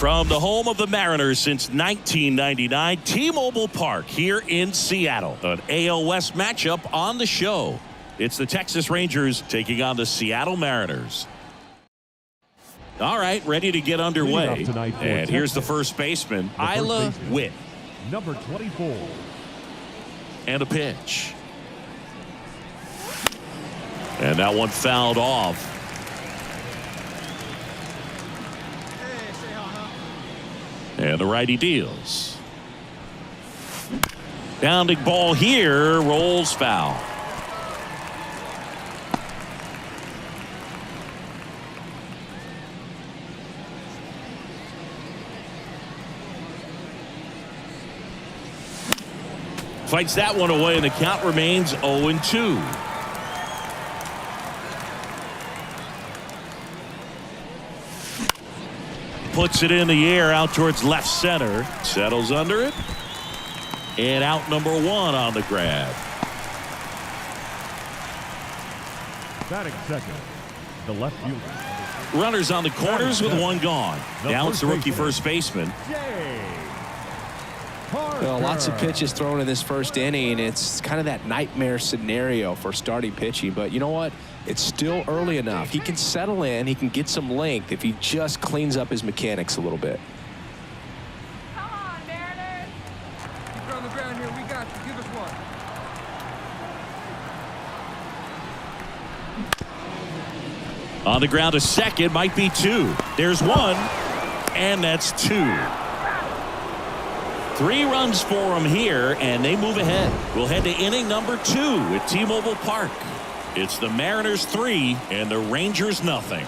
From the home of the Mariners since 1999, T-Mobile Park here in Seattle. An AL West matchup on the show. It's the Texas Rangers taking on the Seattle Mariners. All right, ready to get underway. And here's the first baseman, Isla Witt. Number 24. And a pitch. And that one fouled off. And the righty deals. Bounding ball here, rolls foul. Fights that one away, and the count remains 0-2. Puts it in the air out towards left center. Settles under it. And out number one on the grab. Batting second, the left fielder. Runners on the corners with one gone. Now it's the rookie first baseman. Well, lots of pitches thrown in this first inning. It's kind of that nightmare scenario for starting pitching. But you know what? It's still early enough. He can settle in. He can get some length if he just cleans up his mechanics a little bit. Come on, Mariners. You're on the ground here. We got you. Give us one. On the ground to second, might be two. There's one, and that's two. 3 runs for him here, and they move ahead. We'll head to inning number 2 at T-Mobile Park. It's the Mariners 3 and the Rangers nothing.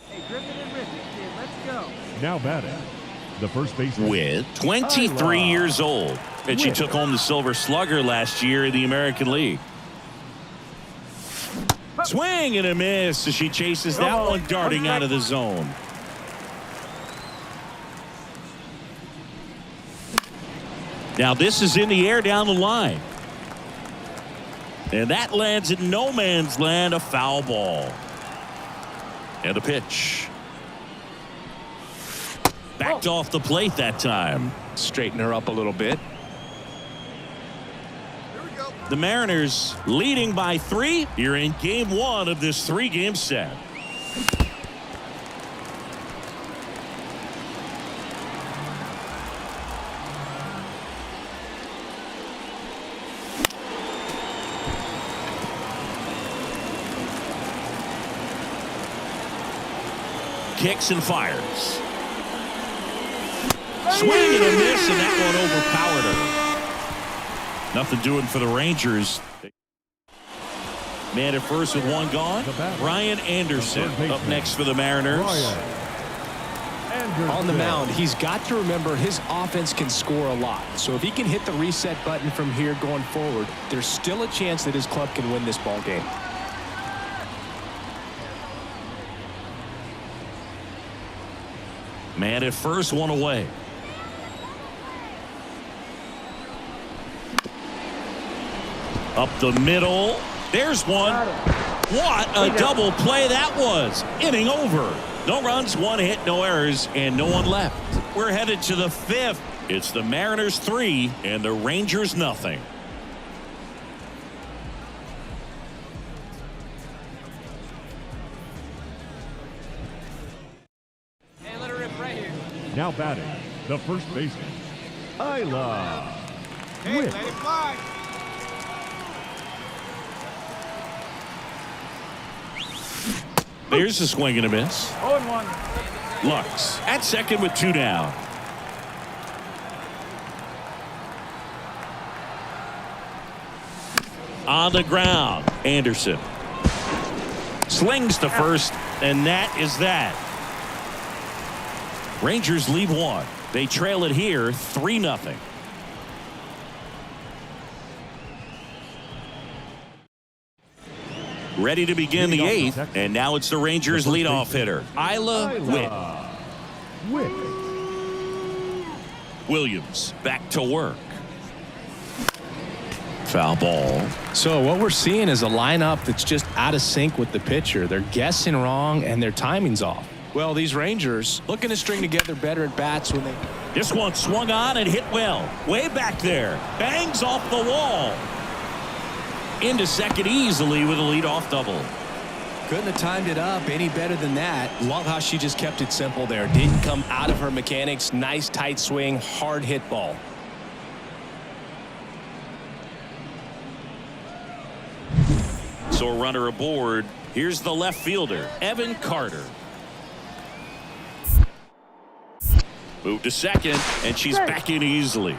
Hey, Griffin and Richard, kid, let's go. Now batting, the first baseman. With 23 years old. And she took home the Silver Slugger last year in the American League. Swing and a miss as she chases that one darting out of the zone. Now this is in the air down the line. And that lands in no man's land, a foul ball. And a pitch. Backed off the plate that time. Straighten her up a little bit. The Mariners leading by 3 here in game 1 of this 3-game set. Kicks and fires. Swing and a miss, and that one overpowered her. Nothing doing for the Rangers. Man at first with one gone. Brian Anderson up next for the Mariners. On the mound, he's got to remember his offense can score a lot. So if he can hit the reset button from here going forward, there's still a chance that his club can win this ball game. Man at first, one away. Up the middle. There's one. What a double play that was. Inning over. No runs, 1 hit, no errors, and no one left. We're headed to the 5th. It's the Mariners 3 and the Rangers nothing. Hey, let her rip right here. Now batting, the first baseman, Isla Hey, Witt. let it fly. There's a swing and a miss. 0-1. Lux at second with 2 down. On the ground, Anderson slings to first, and that is that. Rangers lead 1. They trail it here 3-0. Ready to begin the 8th, and now it's the Rangers leadoff hitter, Isla Witt. Williams back to work. Foul ball. So what we're seeing is a lineup that's just out of sync with the pitcher. They're guessing wrong and their timing's off. Well, these Rangers looking to string together better at bats when they... This one swung on and hit well. Way back there. Bangs off the wall. Into second easily with a leadoff double. Couldn't have timed it up any better than that. Love how she just kept it simple there. Didn't come out of her mechanics. Nice tight swing, hard hit ball. So a runner aboard. Here's the left fielder, Evan Carter. Move to second, and she's back in easily.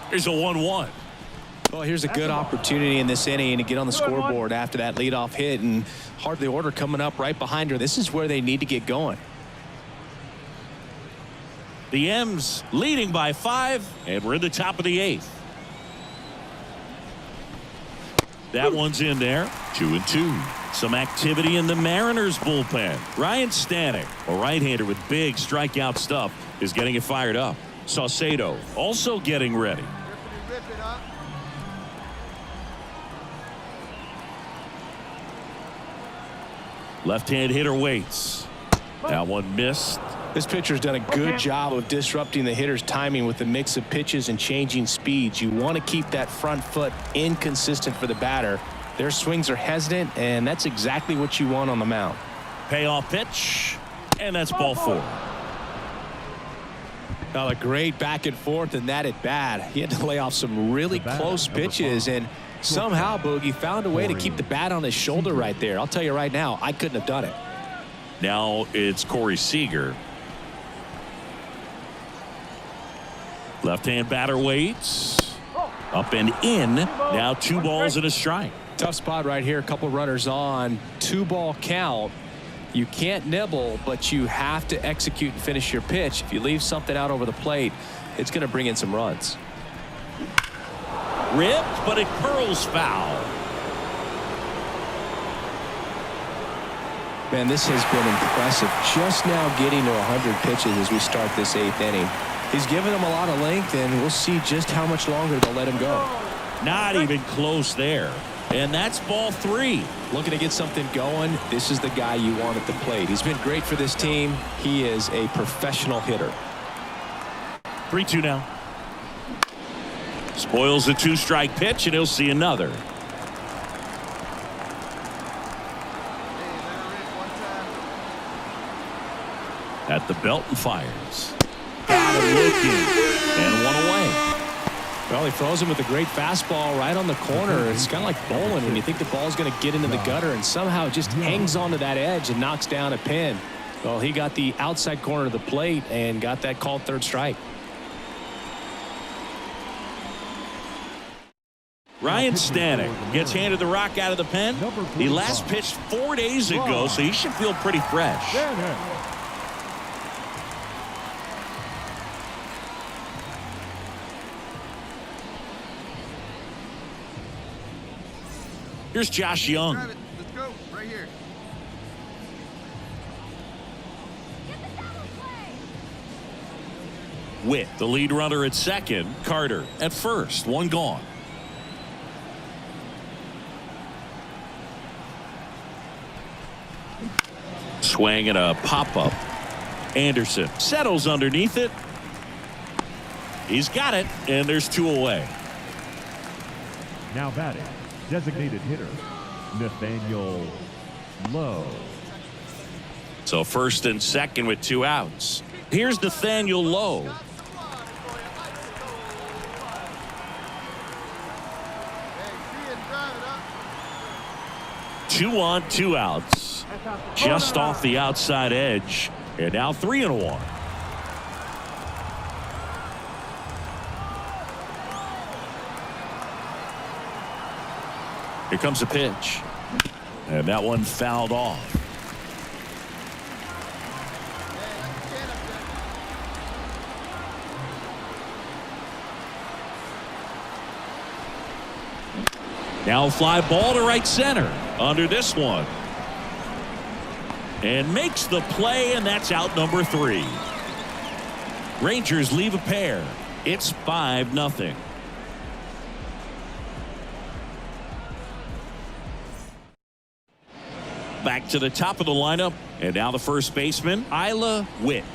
Here's a 1-1. Well, here's a good opportunity in this inning to get on the scoreboard after that leadoff hit, and hardly order coming up right behind her. This is where they need to get going. The M's leading by 5, and we're in the top of the 8th. That one's in there. 2-2. Some activity in the Mariners bullpen. Ryan Stanek, a right-hander with big strikeout stuff, is getting it fired up. Saucedo also getting ready. Left-hand hitter waits. That one missed. This pitcher's done a good job of disrupting the hitter's timing with the mix of pitches and changing speeds. You want to keep that front foot inconsistent for the batter. Their swings are hesitant, and that's exactly what you want on the mound. Payoff pitch, and that's ball 4. Well, a great back and forth in that at bat. He had to lay off some really close pitches, and somehow Boogie found a way to keep the bat on his shoulder right there. I'll tell you right now, I couldn't have done it. Now it's Corey Seager. Left-hand batter waits. Up and in. Now 2 balls and a strike. Tough spot right here. A couple runners on. 2-ball count. You can't nibble, but you have to execute and finish your pitch. If you leave something out over the plate, it's going to bring in some runs. Ripped, but it curls foul. Man, this has been impressive. Just now getting to 100 pitches as we start this 8th inning. He's given them a lot of length, and we'll see just how much longer they'll let him go. Not even close there. And that's ball 3. Looking to get something going. This is the guy you want at the plate. He's been great for this team. He is a professional hitter. 3-2 now. Spoils the 2-strike pitch, and he'll see another. At the belt and fires. Got him looking. And one away. Well, he throws him with a great fastball right on the corner. It's kind of like bowling when you think the ball's going to get into the gutter, and somehow it just hangs onto that edge and knocks down a pin. Well, he got the outside corner of the plate and got that called 3rd strike. Ryan Stanek gets handed the rock out of the pen. He last pitched 4 days ago, so he should feel pretty fresh. Here's Josh Young. Let's go right here. Witt, the lead runner at second. Carter at first. 1 gone. Swing and a pop-up. Anderson settles underneath it. He's got it, and there's 2 away. Now batting, designated hitter, Nathaniel Lowe. So first and second with 2 outs. Here's Nathaniel Lowe. Two on, 2 outs. Just off the outside edge. And now 3-1. Here comes a pitch. And that one fouled off. Now fly ball to right center. Under this one. And makes the play, and that's out number 3. Rangers leave a pair. It's 5-0. Back to the top of the lineup, and now the first baseman, Isla Witt.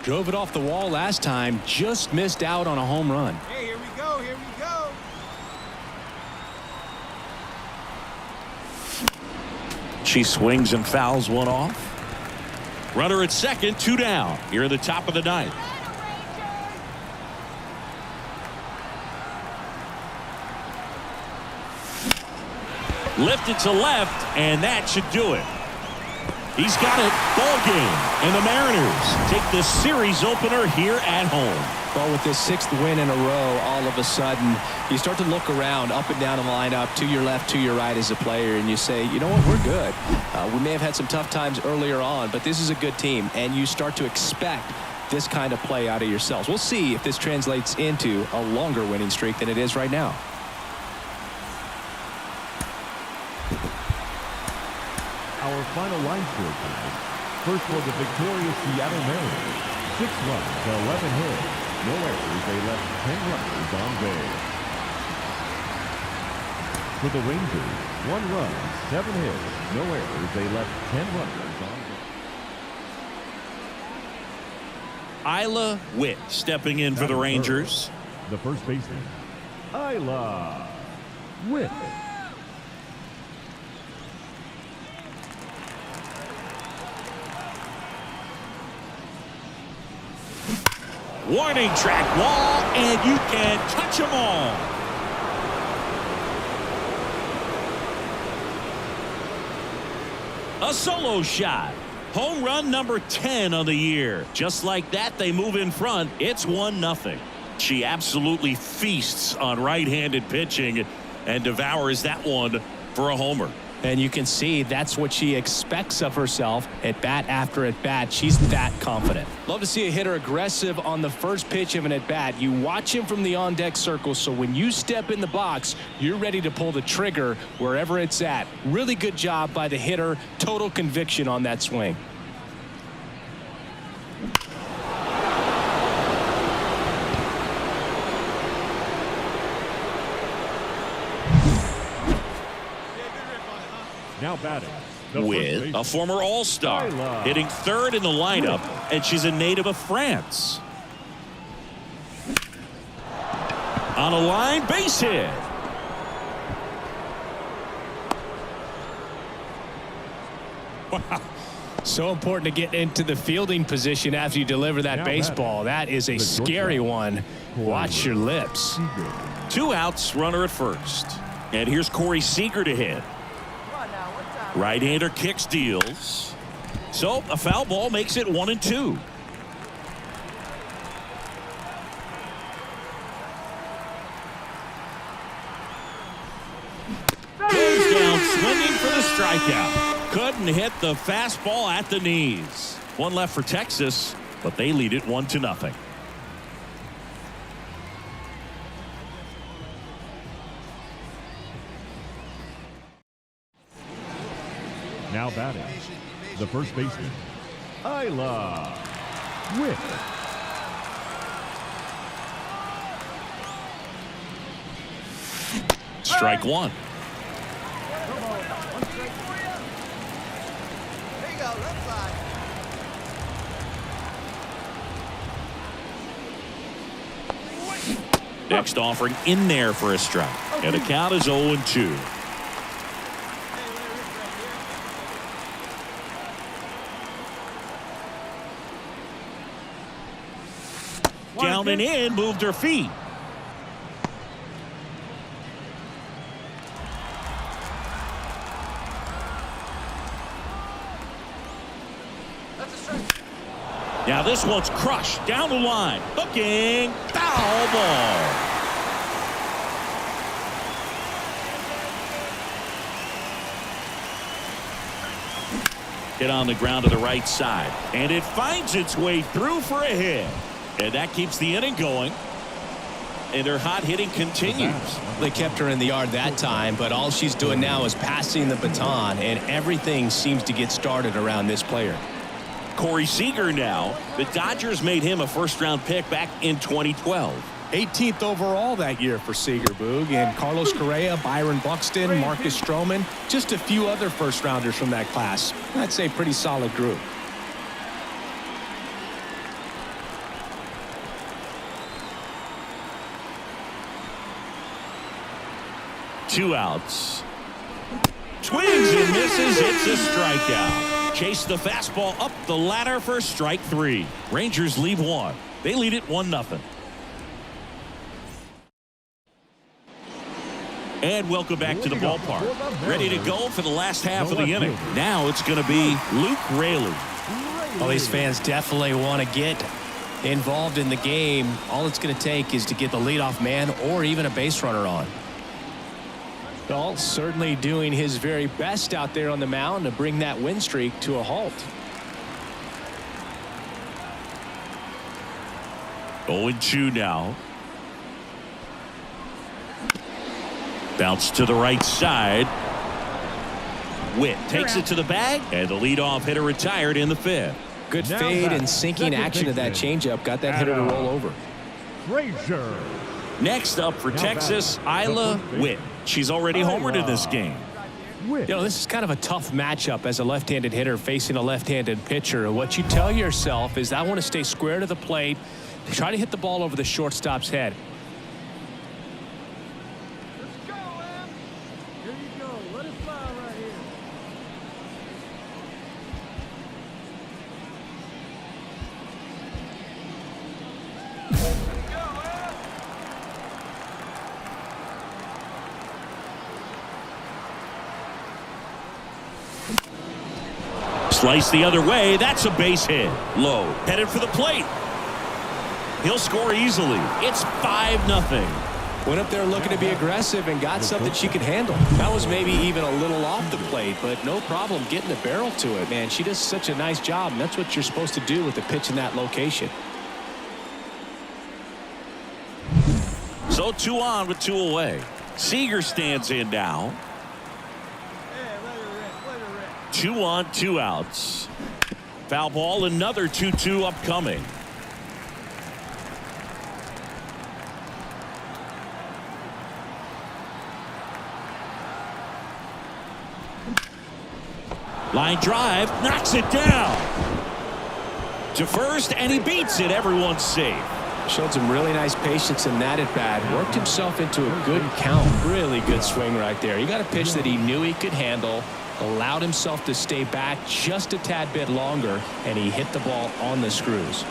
Drove it off the wall last time, just missed out on a home run. Hey, here we go, here we go. She swings and fouls one off. Runner at second, 2 down. Here in the top of the 9th. Lifted to left, and that should do it. He's got it. Ball game. And the Mariners take the series opener here at home. Well, with this 6th win in a row, all of a sudden, you start to look around up and down the lineup, to your left, to your right as a player, and you say, you know what, we're good. We may have had some tough times earlier on, but this is a good team, and you start to expect this kind of play out of yourselves. We'll see if this translates into a longer winning streak than it is right now. Our final line score tonight. First for the victorious Seattle Mariners. 6 runs to 11 hits. No errors. They left 10 runners on base. For the Rangers, 1 run, 7 hits. No errors. They left 10 runners on base. Isla Witt stepping in for the Rangers. The first baseman, Isla Witt. Warning track wall, and you can touch them all. A solo shot. Home run number 10 on the year. Just like that, they move in front. It's 1-0. She absolutely feasts on right-handed pitching and devours that one for a homer. And you can see that's what she expects of herself at bat after at bat. She's that confident. Love to see a hitter aggressive on the first pitch of an at bat. You watch him from the on deck circle, so when you step in the box, you're ready to pull the trigger wherever it's at. Really good job by the hitter. Total conviction on that swing. Now batting. With a former All-Star hitting 3rd in the lineup, and she's a native of France. On a line, base hit. Wow. So important to get into the fielding position after you deliver that baseball. That is a scary one. Watch your lips. 2 outs, runner at first. And here's Corey Seager to hit. Right-hander kicks, deals. So a foul ball makes it 1-2. Goes down swinging for the strikeout. Couldn't hit the fastball at the knees. 1 left for Texas, but they lead it 1-0. Now batting. The first baseman, Isla Witt. Strike 1. There you go, left side. Next offering in there for a strike. And the count is 0-2. Down and in, moved her feet. Now this one's crushed down the line. Hooking, foul ball. Hit on the ground to the right side, and it finds its way through for a hit. And that keeps the inning going. and her hot hitting continues. They kept her in the yard that time, but all she's doing now is passing the baton, and everything seems to get started around this player. Corey Seager now. The Dodgers made him a first-round pick back in 2012. 18th overall that year for Seager, Boog, and Carlos Correa, Byron Buxton, Marcus Stroman, just a few other first-rounders from that class. I'd say pretty solid group. Two outs. Swings and misses. It's a strikeout. Chase the fastball up the ladder for strike three. Rangers leave one. They lead it 1-0. And welcome back to the ballpark. Ready to go for the last half of the inning. Now it's going to be Luke Raley. Well, these fans definitely want to get involved in the game. All it's going to take is to get the leadoff man or even a base runner on. Dahl certainly doing his very best out there on the mound to bring that win streak to a halt. 0-2 now. Bounce to the right side. Witt takes it to the bag, and the leadoff hitter retired in the fifth. Good fade and sinking action of that changeup got that hitter to roll over. Frazier. Next up for Texas, Isla Witt. She's already homered in this game. You know, this is kind of a tough matchup as a left-handed hitter facing a left-handed pitcher. What you tell yourself is, I want to stay square to the plate, try to hit the ball over the shortstop's head. Let's go, Em. Here you go. Let it fly right here. Let's go, Em. Slice the other way. That's a base hit. Low. Headed for the plate. He'll score easily. It's 5-0. Went up there looking to be aggressive and got something she could handle. That was maybe even a little off the plate, but no problem getting the barrel to it, man. She does such a nice job, and that's what you're supposed to do with the pitch in that location. So 2 on with 2 away. Seager stands in now. Hey, let her rip. Let her rip. 2 on, 2 outs. Foul ball, another 2-2 upcoming. Line drive, knocks it down to first, and he beats it. Everyone's safe. Showed some really nice patience in that at bat. Worked himself into a good count. Really good swing right there. He got a pitch that he knew he could handle, allowed himself to stay back just a tad bit longer, and he hit the ball on the screws.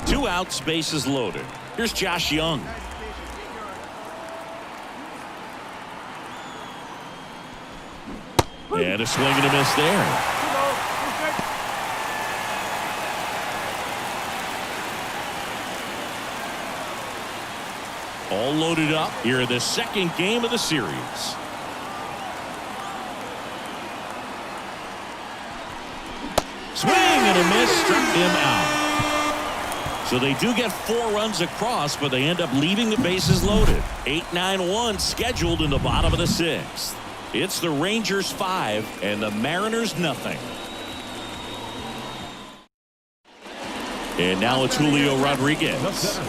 Two outs, bases loaded. Here's Josh Young. And a swing and a miss there. All loaded up here in the second game of the series. Swing and a miss, struck him out. So they do get 4 runs across, but they end up leaving the bases loaded. 8-9-1 scheduled in the bottom of the 6th. It's the Rangers 5 and the Mariners nothing. And now it's Julio Rodriguez.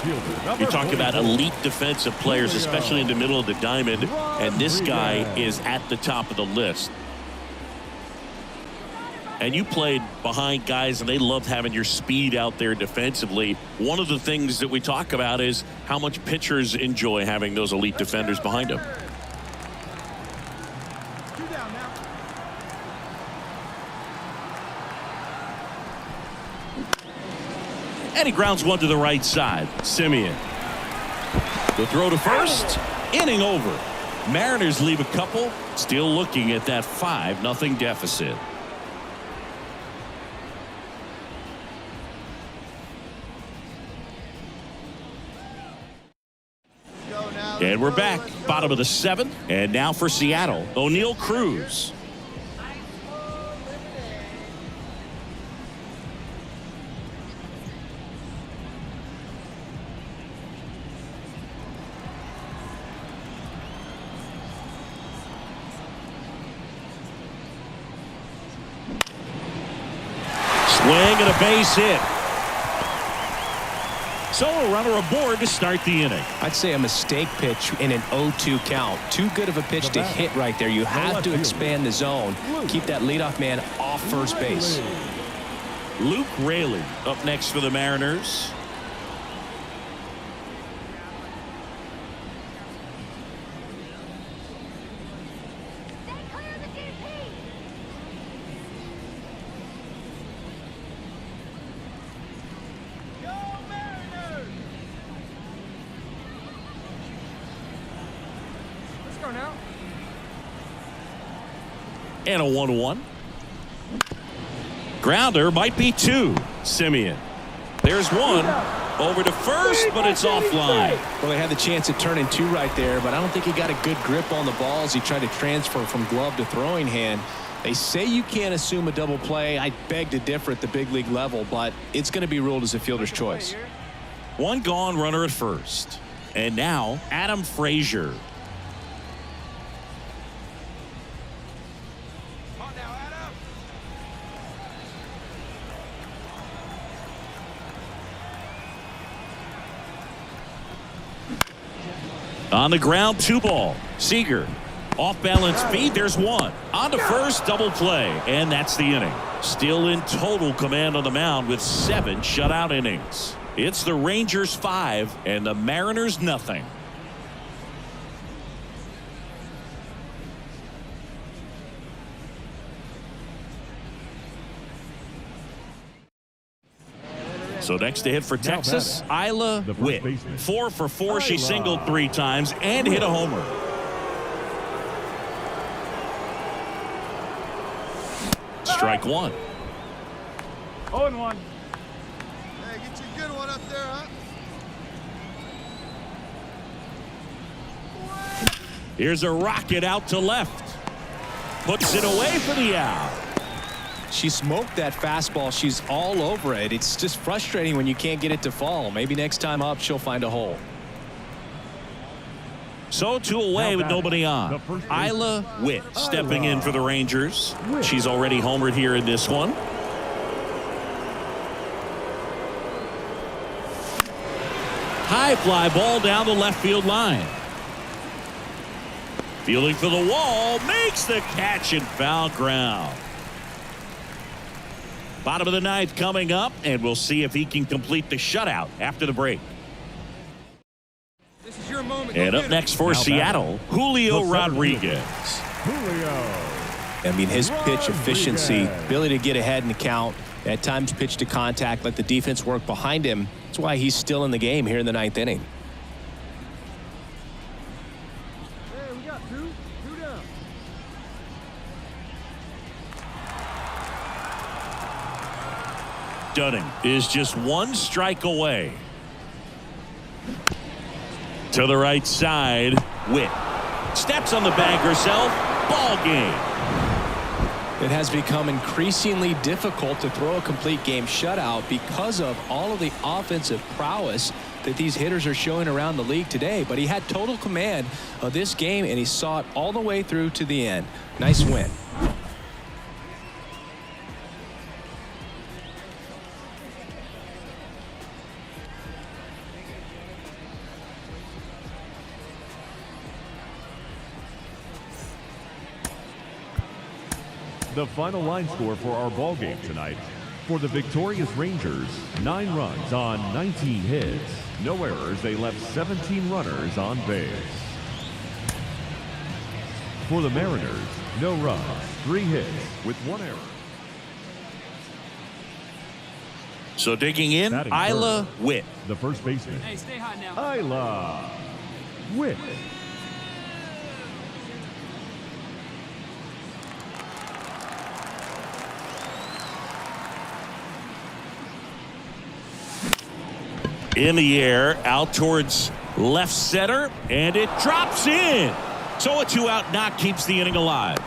You talk about elite defensive players, especially in the middle of the diamond, and this guy is at the top of the list. And you played behind guys, and they loved having your speed out there defensively. One of the things that we talk about is how much pitchers enjoy having those elite defenders behind them. And he grounds one to the right side. Simeon. The throw to first. Inning over. Mariners leave a couple. Still looking at that 5-0 deficit. Go now. And we're back. Bottom of the 7th. And now for Seattle, O'Neal Cruz. Swing and a base hit. So a runner aboard to start the inning. I'd say a mistake pitch in an 0-2 count. Too good of a pitch to hit right there. You have to expand the zone. Keep that leadoff man off first base. Luke Raley up next for the Mariners. And a 1-1. Grounder might be 2. Simeon. There's 1. Over to first, but it's offline. Well, they had the chance of turning 2 right there, but I don't think he got a good grip on the ball as he tried to transfer from glove to throwing hand. They say you can't assume a double play. I beg to differ at the big league level, but it's going to be ruled as a fielder's choice. 1 gone, runner at first. And now Adam Frazier. On the ground, 2 ball. Seager. Off balance feet. There's 1. On to first, double play. And that's the inning. Still in total command on the mound with 7 shutout innings. It's the Rangers 5 and the Mariners nothing. So next to hit for Texas, Isla Witt. 4 for 4. She singled 3 times and hit a homer. Strike 1. 0-1. Hey, get you a good one up there, huh? Here's a rocket out to left. Puts it away for the out. She smoked that fastball. She's all over it. It's just frustrating when you can't get it to fall. Maybe next time up she'll find a hole. So 2 away with nobody on. Isla Witt stepping in for the Rangers. She's already homered here in this one. High fly ball down the left field line. Fielding for the wall, makes the catch and foul ground. Bottom of the 9th coming up, and we'll see if he can complete the shutout after the break. This is your moment. And up next for Seattle, Julio Rodriguez. I mean, his pitch efficiency, ability to get ahead in the count, at times pitch to contact, let the defense work behind him. That's why he's still in the game here in the 9th inning. Hey, we got 2 down. Dunning is just 1 strike away. To the right side, Witt steps on the bag herself. Ball game. It has become increasingly difficult to throw a complete game shutout because of all of the offensive prowess that these hitters are showing around the league today. But he had total command of this game, and he saw it all the way through to the end. Nice win. The final line score for our ball game tonight. For the victorious Rangers, 9 runs on 19 hits. No errors. They left 17 runners on base. For the Mariners, no runs, 3 hits with 1 error. So digging in, Isla Witt. The first baseman. Hey, stay hot now. Isla Witt. In the air, out towards Left center, and it drops in. So a 2-out knock keeps the inning alive.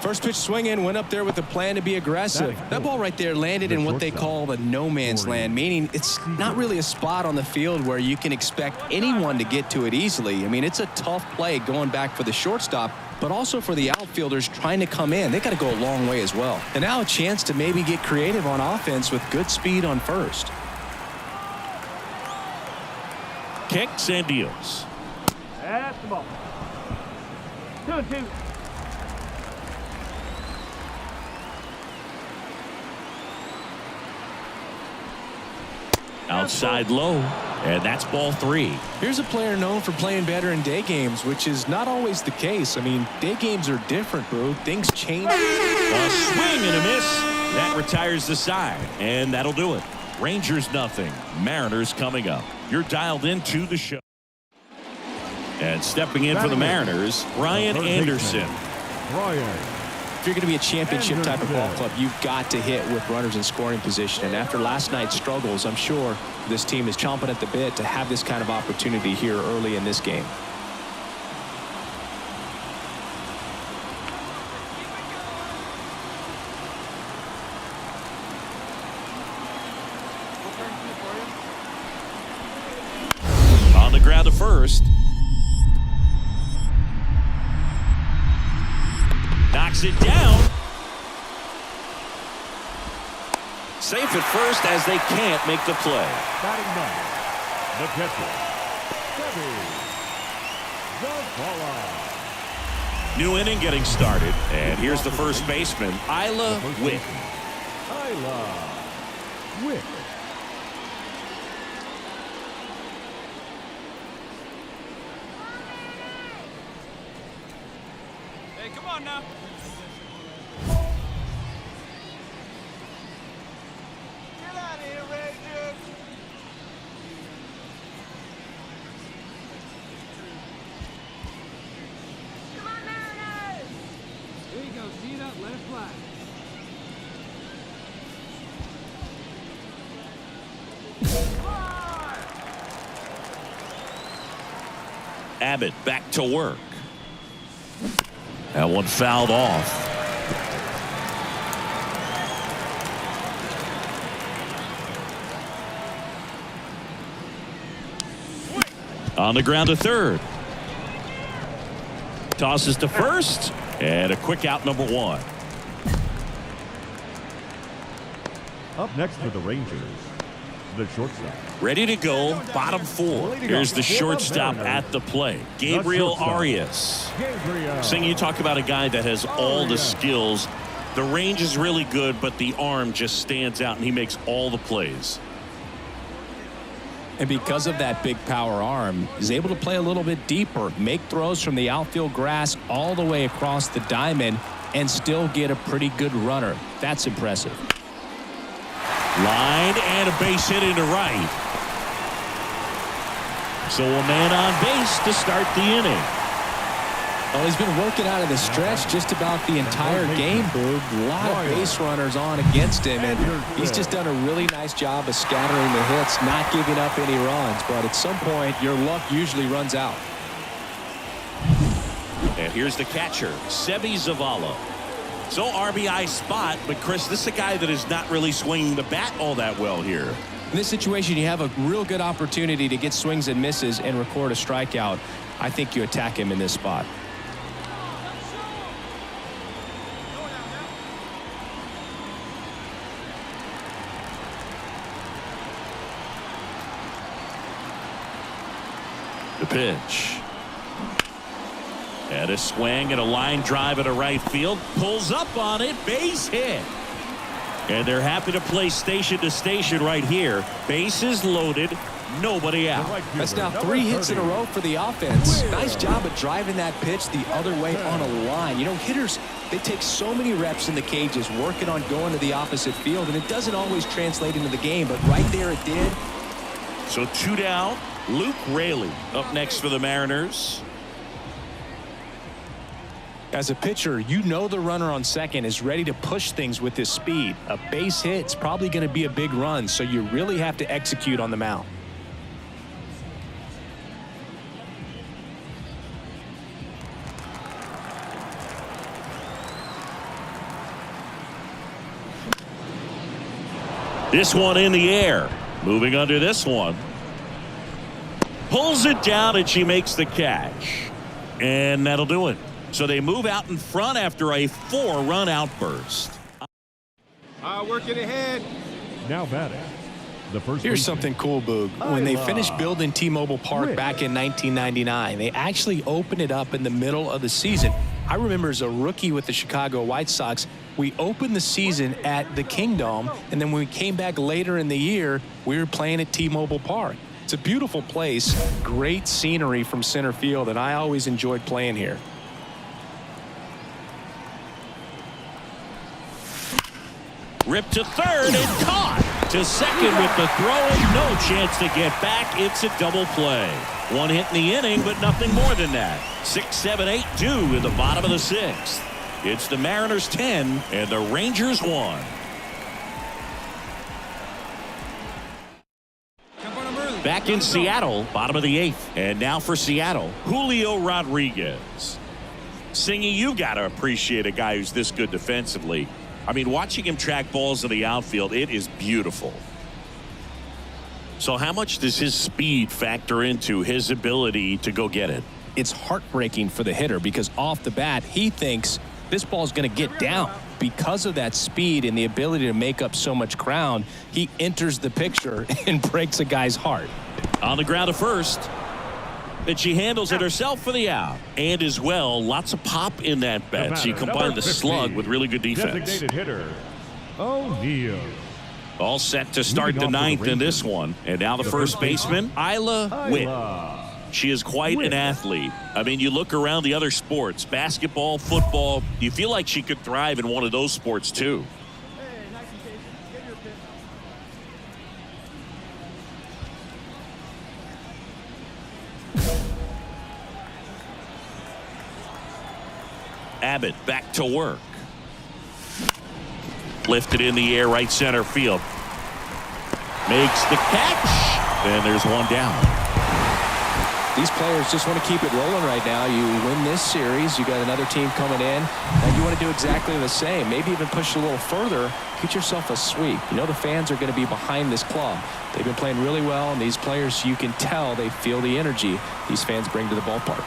First pitch swing in, went up there with a plan to be aggressive. That ball right there landed in what they call the no man's land, meaning it's not really a spot on the field where you can expect anyone to get to it easily. I mean, it's a tough play going back for the shortstop, but also for the outfielders trying to come in. They got to go a long way as well. And now a chance to maybe get creative on offense with good speed on first. Kicks and deals. That's the ball. 2-2. Outside low, and that's ball 3. Here's a player known for playing better in day games, which is not always the case. I mean, day games are different, bro. Things change. A swing and a miss. That retires the side, and that'll do it. Rangers nothing. Mariners coming up. You're dialed into the show. And stepping in for the Mariners, Brian Anderson. If you're going to be a championship type of ball club, you've got to hit with runners in scoring position. And after last night's struggles, I'm sure this team is chomping at the bit to have this kind of opportunity here early in this game. On the ground to first. Knocks it down. Safe at first as they can't make the play. Batting ninth, the catcher, Zavala. New inning getting started. And here's the first baseman, Isla Wick. Isla Wick. Hey, come on now. Get out of here, Rangers. Come on, Mariners. There you go. See that left flag. Abbott back to work. That one fouled off. On the ground to third. Tosses to first. And a quick out, number 1. Up next for the Rangers, the shortstop. Ready to go, bottom 4. Here's the shortstop at the plate, Gabriel Arias. Sing, you talk about a guy that has all the skills. The range is really good, but the arm just stands out, and he makes all the plays. And because of that big power arm, he's able to play a little bit deeper, make throws from the outfield grass all the way across the diamond, and still get a pretty good runner. That's impressive. Line and a base hit into right. So a man on base to start the inning. Well, he's been working out of the stretch just about the entire game, Boob. A lot of base runners on against him, and he's just done a really nice job of scattering the hits, not giving up any runs. But at some point, your luck usually runs out. And here's the catcher, Sebi Zavala. So RBI spot, but Chris, this is a guy that is not really swinging the bat all that well here. In this situation, you have a real good opportunity to get swings and misses and record a strikeout. I think you attack him in this spot. The pitch. And a swing and a line drive at a right field. Pulls up on it. Base hit. And they're happy to play station to station right here. Bases loaded. Nobody out. That's now 3 hits in a row for the offense. Nice job of driving that pitch the other way on a line. You know, hitters, they take so many reps in the cages working on going to the opposite field, and it doesn't always translate into the game, but right there it did. So 2 down. Luke Raley up next for the Mariners. As a pitcher, you know the runner on second is ready to push things with his speed. A base hit's probably going to be a big run, so you really have to execute on the mound. This one in the air. Moving under this one. Pulls it down, and she makes the catch. And that'll do it. So they move out in front after a 4-run outburst. Working ahead. Now batting. The first Here's baseman. something cool, Boog. When they finished building T-Mobile Park back in 1999, they actually opened it up in the middle of the season. I remember as a rookie with the Chicago White Sox, we opened the season at the Kingdome, and then when we came back later in the year, we were playing at T-Mobile Park. It's a beautiful place, great scenery from center field, and I always enjoyed playing here. Ripped to third and caught. To second with the throw and no chance to get back. It's a double play. One hit in the inning, but nothing more than that. 6, 7, 8 due in the bottom of the 6th. It's the Mariners 10 and the Rangers 1. Back in Seattle, bottom of the 8th. And now for Seattle, Julio Rodriguez. Singy, you got to appreciate a guy who's this good defensively. I mean, watching him track balls in the outfield, it is beautiful. So how much does his speed factor into his ability to go get it? It's heartbreaking for the hitter because off the bat, he thinks this ball is going to get down. Because of that speed and the ability to make up so much ground, he enters the picture and breaks a guy's heart. On the ground to first. And she handles it herself for the out. And as well, lots of pop in that bet. She combined the slug with really good defense. Designated hitter, O'Neill. All set to start the 9th in this one. And now the first baseman, Isla Witt. She is quite an athlete. I mean, you look around the other sports, basketball, football, you feel like she could thrive in one of those sports too. Abbott back to work. Lifted in the air, right center field. Makes the catch. And there's one down. These players just want to keep it rolling right now. You win this series, you got another team coming in, and you want to do exactly the same. Maybe even push a little further, get yourself a sweep. You know the fans are going to be behind this club. They've been playing really well, and these players, you can tell they feel the energy these fans bring to the ballpark.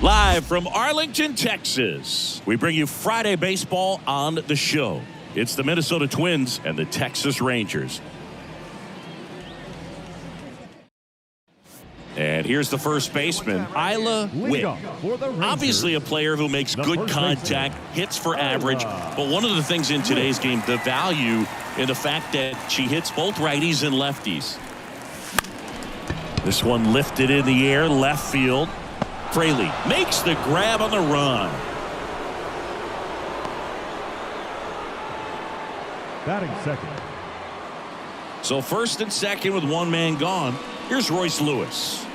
Live from Arlington, Texas, we bring you Friday baseball on the show. It's the Minnesota Twins and the Texas Rangers. And here's the first baseman, Ila Witt. Obviously a player who makes good contact, hits for average. But one of the things in today's game, the value in the fact that she hits both righties and lefties. This one lifted in the air, left field. Fraley makes the grab on the run. Batting second. So first and second with one man gone. Here's Royce Lewis.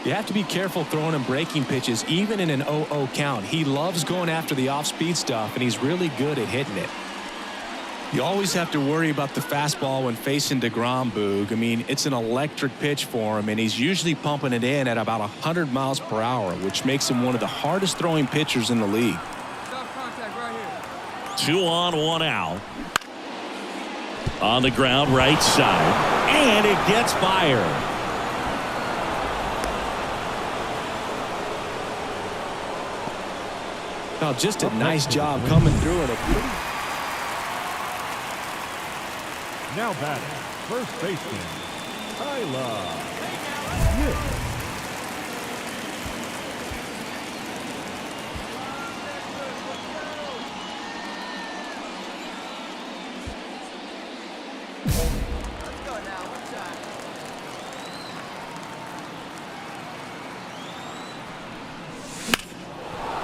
You have to be careful throwing him breaking pitches, even in an 0-0 count. He loves going after the off-speed stuff, and he's really good at hitting it. You always have to worry about the fastball when facing DeGrom, Boog. I mean, it's an electric pitch for him, and he's usually pumping it in at about 100 miles per hour, which makes him one of the hardest throwing pitchers in the league. Stop contact right here. 2 on, 1 out. On the ground, right side. And it gets by her. Now, just a nice job coming through it. Now batting, first baseman, Ila Witt.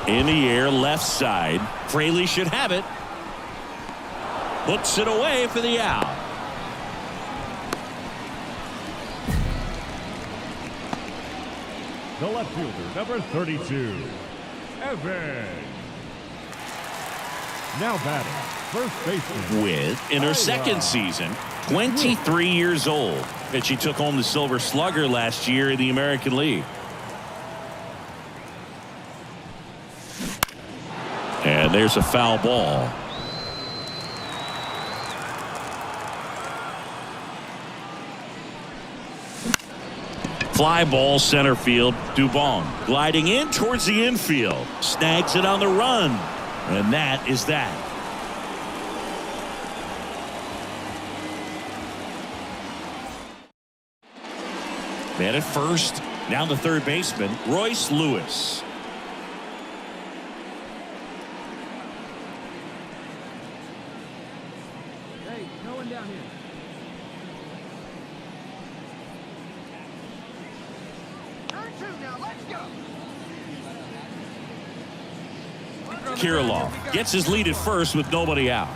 In the air, left side. Fraley should have it. Puts it away for the out. The left fielder, number 32, Evan. Now batting, first baseman. Witt in her second season, 23 years old. And she took home the Silver Slugger last year in the American League. And there's a foul ball. Fly ball center field. Dubon gliding in towards the infield. Snags it on the run. And that is that. Man at first. Now the third baseman, Royce Lewis. No one down here. Kirilov gets his lead at first with nobody out.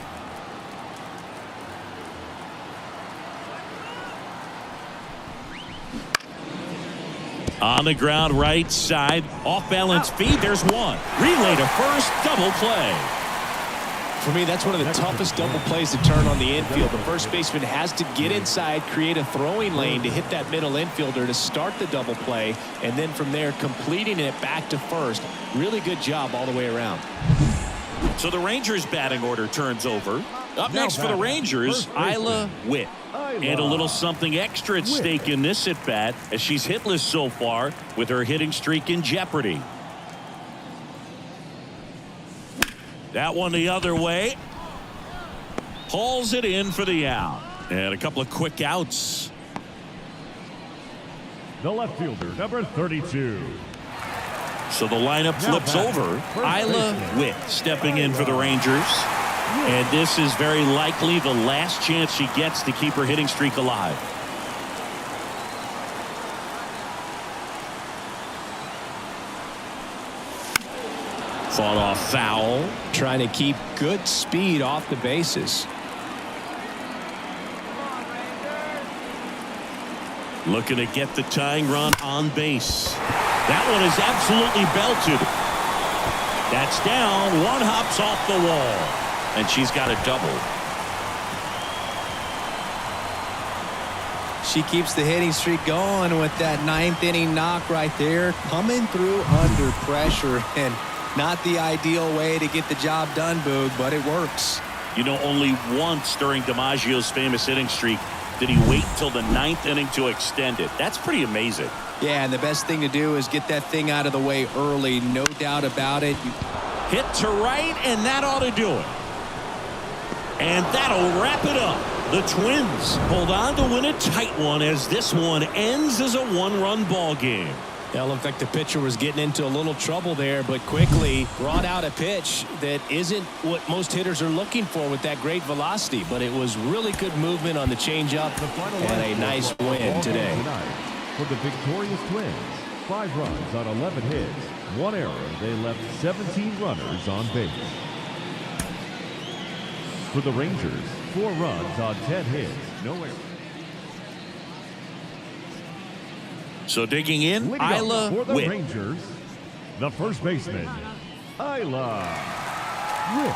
On the ground, right side, off balance feed. There's one. Relay to first, double play. For me, that's one of the toughest double plays to turn on the infield. The first baseman has to get inside, create a throwing lane to hit that middle infielder to start the double play, and then from there completing it back to first. Really good job all the way around. So the Rangers batting order turns over. Up next for the Rangers, Isla Witt. And a little something extra at stake in this at bat as she's hitless so far with her hitting streak in jeopardy. That one the other way. Hauls it in for the out. And a couple of quick outs. The left fielder, number 32. So the lineup flips over. Isla Witt stepping in for the Rangers. And this is very likely the last chance she gets to keep her hitting streak alive. Fought off foul. Trying to keep good speed off the bases. Looking to get the tying run on base. That one is absolutely belted. That's down. One hops off the wall. And she's got a double. She keeps the hitting streak going with that 9th inning knock right there. Coming through under pressure. And not the ideal way to get the job done, Boog, but it works. You know, only once during DiMaggio's famous hitting streak did he wait until the 9th inning to extend it. That's pretty amazing. Yeah, and the best thing to do is get that thing out of the way early. No doubt about it. Hit to right, and that ought to do it. And that'll wrap it up. The Twins hold on to win a tight one as this one ends as a one-run ball game. Yeah, it looked like the pitcher was getting into a little trouble there, but quickly brought out a pitch that isn't what most hitters are looking for with that great velocity, but it was really good movement on the changeup and a nice win today. For the victorious Twins, 5 runs on 11 hits, 1 error. They left 17 runners on base. For the Rangers, 4 runs on 10 hits, no errors. So digging in, Isla for the Witt. Rangers, the first baseman, Isla Witt.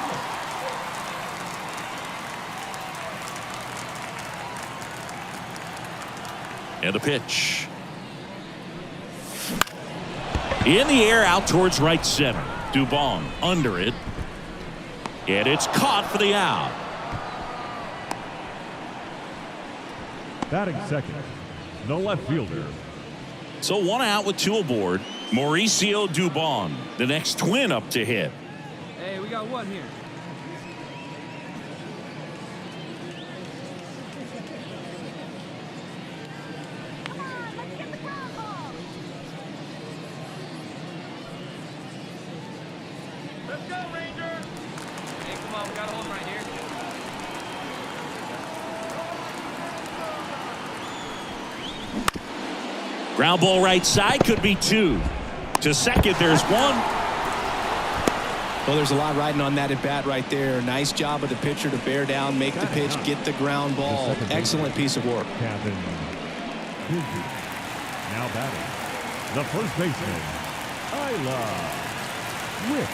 And the pitch. In the air, out towards right center. Dubon under it. And it's caught for the out. Batting second, the left fielder. So 1 out with 2 aboard. Mauricio Dubon, the next Twin up to hit. Hey, we got one here. Let's go, Rangers! Hey, come on, we got a home right here. Ground ball right side, could be 2. To second, there's 1. Well, there's a lot riding on that at bat right there. Nice job of the pitcher to bear down, make the pitch, get the ground ball. Excellent piece of work. Captain Busy. Now batting, the first baseman, Isla Witt.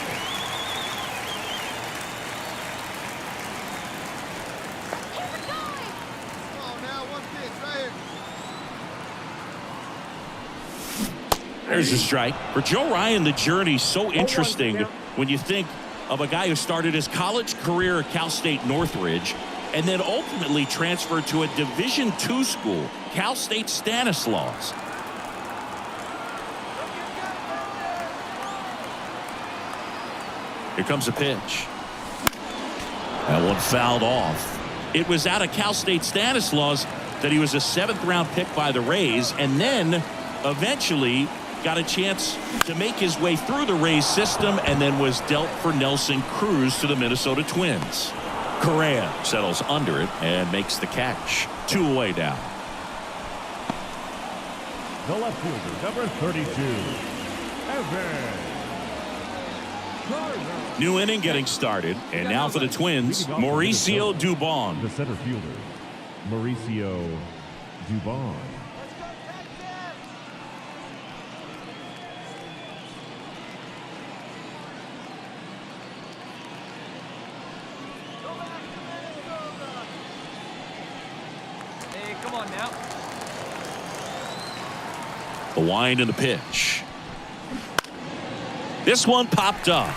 There's a strike. For Joe Ryan, the journey's so interesting when you think of a guy who started his college career at Cal State Northridge and then ultimately transferred to a Division II school, Cal State Stanislaus. Here comes a pitch. That one fouled off. It was out of Cal State Stanislaus that he was a 7th round pick by the Rays and then eventually got a chance to make his way through the Rays system and then was dealt for Nelson Cruz to the Minnesota Twins. Carrière settles under it and makes the catch. 2 away now. The left fielder, number 32, Evan. New inning getting started. And now for the Twins, Mauricio Dubon. The center fielder, Mauricio Dubon. Hey, come on now. The wind and the pitch. This one popped up.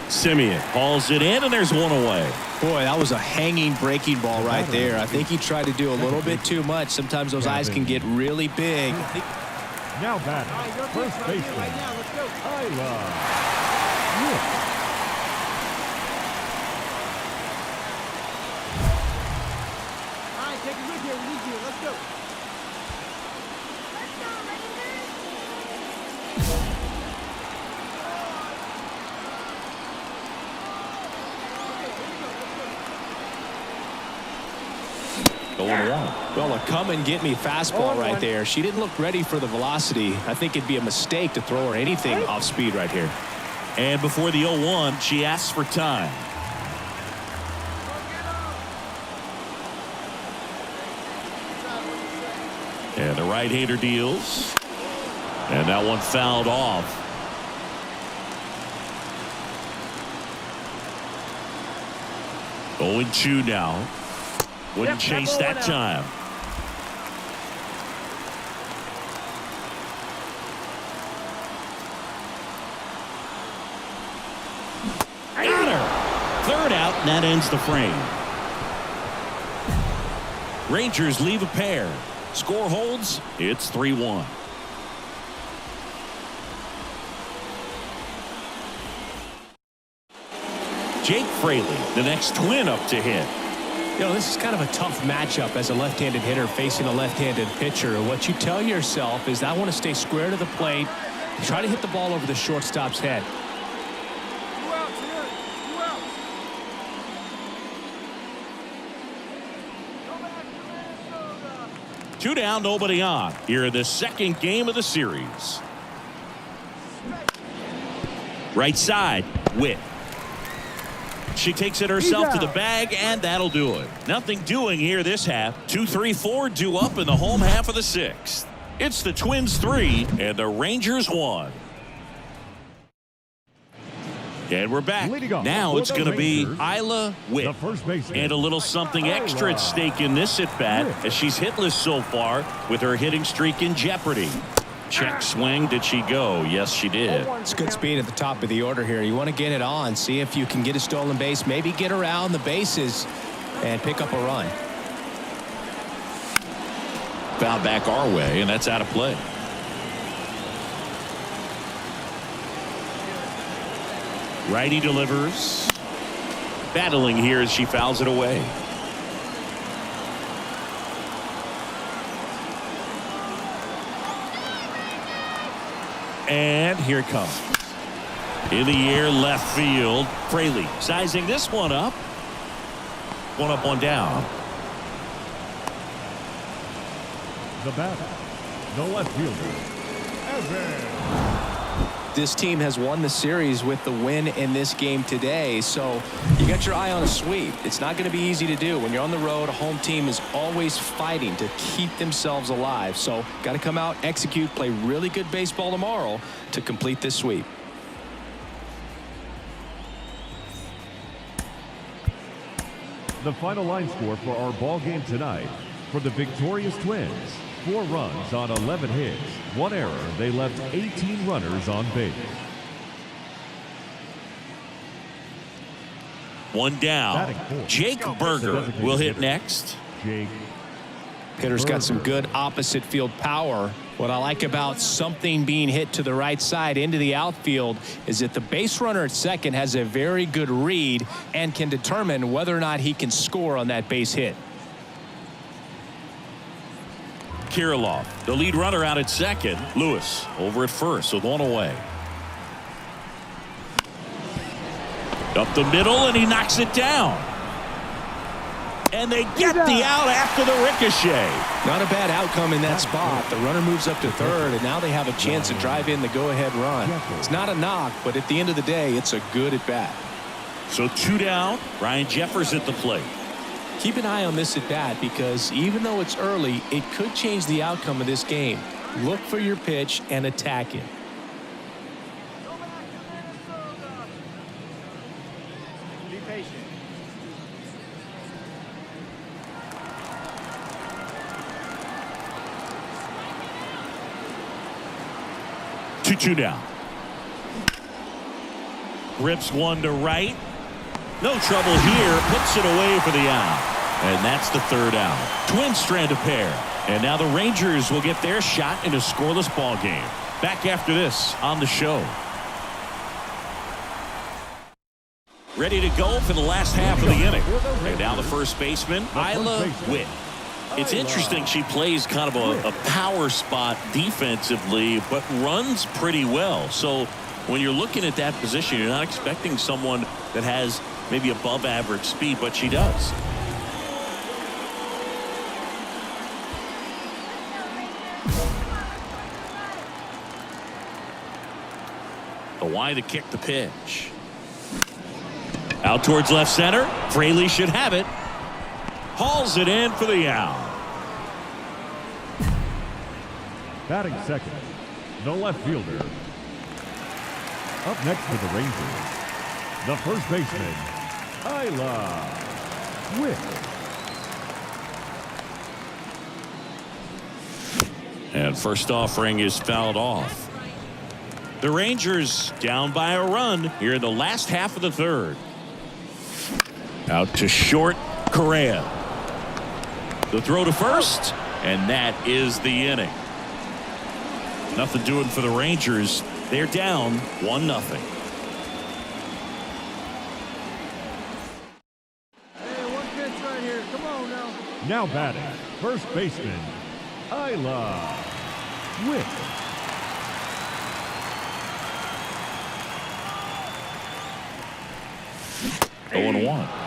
Simeon hauls it in, and there's 1 away. Boy, that was a hanging breaking ball right there. I think he tried to do a little bit too much. Sometimes those eyes can get really big. Now batting, first baseman, Isla. Take it with you. We need you. Let's go. Going one. Well, a come and get me fastball right there. She didn't look ready for the velocity. I think it'd be a mistake to throw her anything off speed right here. And before the 0-1, she asks for time. And the right-hander deals. And that one fouled off. Going 2 now. Wouldn't chase that time. Got her. 3rd out, and that ends the frame. Rangers leave a pair. Score holds. It's 3-1. Jake Fraley, the next Twin up to hit. You know, this is kind of a tough matchup as a left-handed hitter facing a left-handed pitcher. What you tell yourself is, I want to stay square to the plate, try to hit the ball over the shortstop's head. 2 down, nobody on. Here in the 2nd game of the series. Right side, Witt. She takes it herself to the bag, and that'll do it. Nothing doing here this half. 2-3-4 due up in the home half of the 6th. It's the Twins 3 and the Rangers 1. And we're back. Now it's going to be Isla Witt. And a little something extra at stake in this at-bat, as she's hitless so far with her hitting streak in jeopardy. Check swing. Did she go? Yes, she did. It's good speed at the top of the order here. You want to get it on. See if you can get a stolen base. Maybe get around the bases and pick up a run. Foul back our way, and that's out of play. Righty delivers. Battling here as she fouls it away. And here it comes. In the air, left field. Fraley sizing this one up. 1 up, 1 down. The batter, the left fielder, Evan. This team has won the series with the win in this game today, so you got your eye on a sweep. It's not going to be easy to do. When you're on the road, a home team is always fighting to keep themselves alive. So got to come out, execute, play really good baseball tomorrow to complete this sweep. The final line score for our ball game tonight. For the victorious Twins, 4 runs on 11 hits, 1 error. They left 18 runners on base. 1 down. Jake Berger will hit next. Jake Hitter's got some good opposite field power. What I like about something being hit to the right side into the outfield is that the base runner at second has a very good read and can determine whether or not he can score on that base hit. Kirilloff, the lead runner, out at second. Lewis over at first with 1 away. Up the middle, and he knocks it down. And they get the out after the ricochet. Not a bad outcome in that spot. The runner moves up to third, and now they have a chance to drive in the go-ahead run. It's not a knock, but at the end of the day, it's a good at-bat. So 2 down. Ryan Jeffers at the plate. Keep an eye on this at-bat because even though it's early, it could change the outcome of this game. Look for your pitch and attack it. Be patient. Two down. Rips one to right. No trouble here. Puts it away for the out. And that's the 3rd out. Twins strand a pair. And now the Rangers will get their shot in a scoreless ball game. Back after this on the show. Ready to go for the last half of the inning. And now the first baseman, Isla Witt. It's interesting she plays kind of a power spot defensively, but runs pretty well. So when you're looking at that position, you're not expecting someone that has maybe above average speed, but she does. Why to kick the pitch. Out towards left center. Fraley should have it. Hauls it in for the out. Batting second, the left fielder. Up next for the Rangers, the first baseman, Isla Witt. And first offering is fouled off. The Rangers down by a run here in the last half of the 3rd. Out to short, carrière. The throw to first, and that is the inning. Nothing doing for the Rangers. They're down 1-0. Hey, one pitch right here. Come on now. Now batting, first baseman, Isla Witt.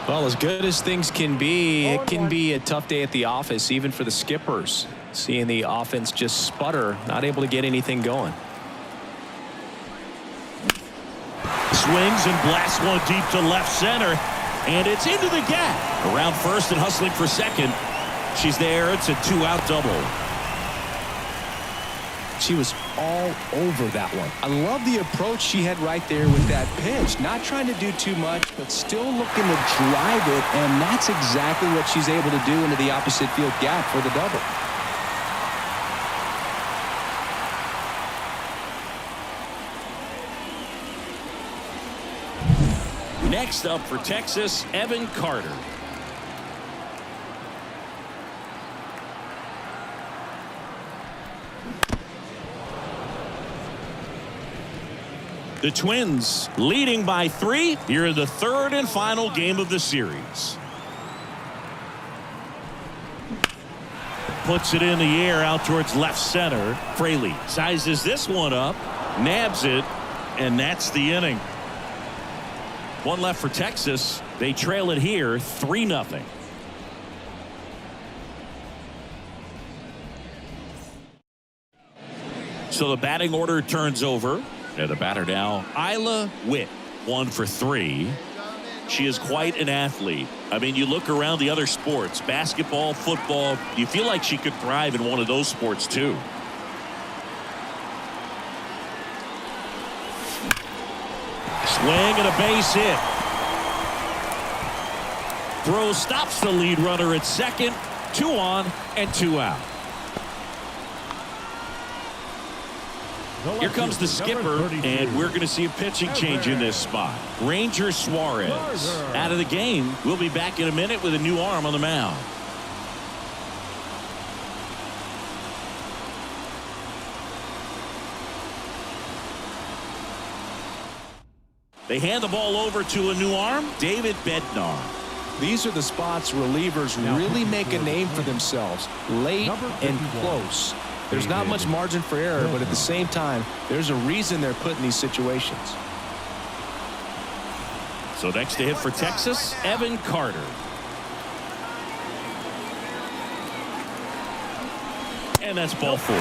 Well, as good as things can be, it can be a tough day at the office, even for the skippers. Seeing the offense just sputter, not able to get anything going. Swings and blasts one deep to left center, and it's into the gap. Around first and hustling for second. She's there. It's a 2-out double. She was all over that one. I love the approach she had right there with that pitch. Not trying to do too much, but still looking to drive it, and that's exactly what she's able to do into the opposite field gap for the double. Next up for Texas, Evan Carter. The Twins leading by 3 here in the 3rd and final game of the series. Puts it in the air out towards left center. Fraley sizes this one up, nabs it, and that's the inning. One left for Texas. They trail it here 3-0. So the batting order turns over. And the batter now, Isla Witt, 1 for 3. She is quite an athlete. I mean, you look around the other sports, basketball, football, you feel like she could thrive in one of those sports too. Swing and a base hit. Throw stops the lead runner at second. 2 on and 2 out. Here comes the skipper, and we're going to see a pitching change in this spot. Ranger Suarez out of the game. We'll be back in a minute with a new arm on the mound. They hand the ball over to a new arm, David Bednar. These are the spots relievers really make a name for themselves, late and close. There's not much margin for error, but at the same time, there's a reason they're put in these situations. So next to hit for Texas, Evan Carter. And that's ball 4.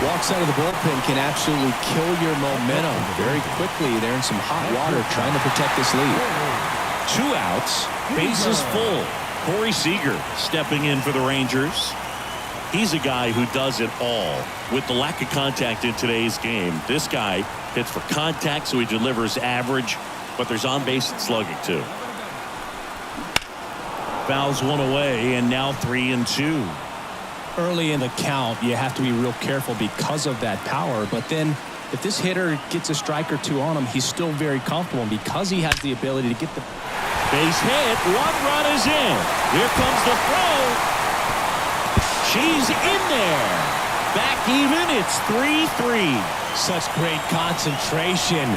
Walks out of the bullpen can absolutely kill your momentum very quickly. They're in some hot water trying to protect this lead. 2 outs, bases full. Corey Seager stepping in for the Rangers. He's a guy who does it all. With the lack of contact in today's game, this guy hits for contact, so he delivers average, but there's on-base and slugging too. Fouls one away, and now 3-2. Early in the count, you have to be real careful because of that power, but then if this hitter gets a strike or 2 on him, he's still very comfortable, and because he has the ability to get the base hit, 1 run is in. Here comes the throw. She's in there. Back even, it's 3-3. Such great concentration.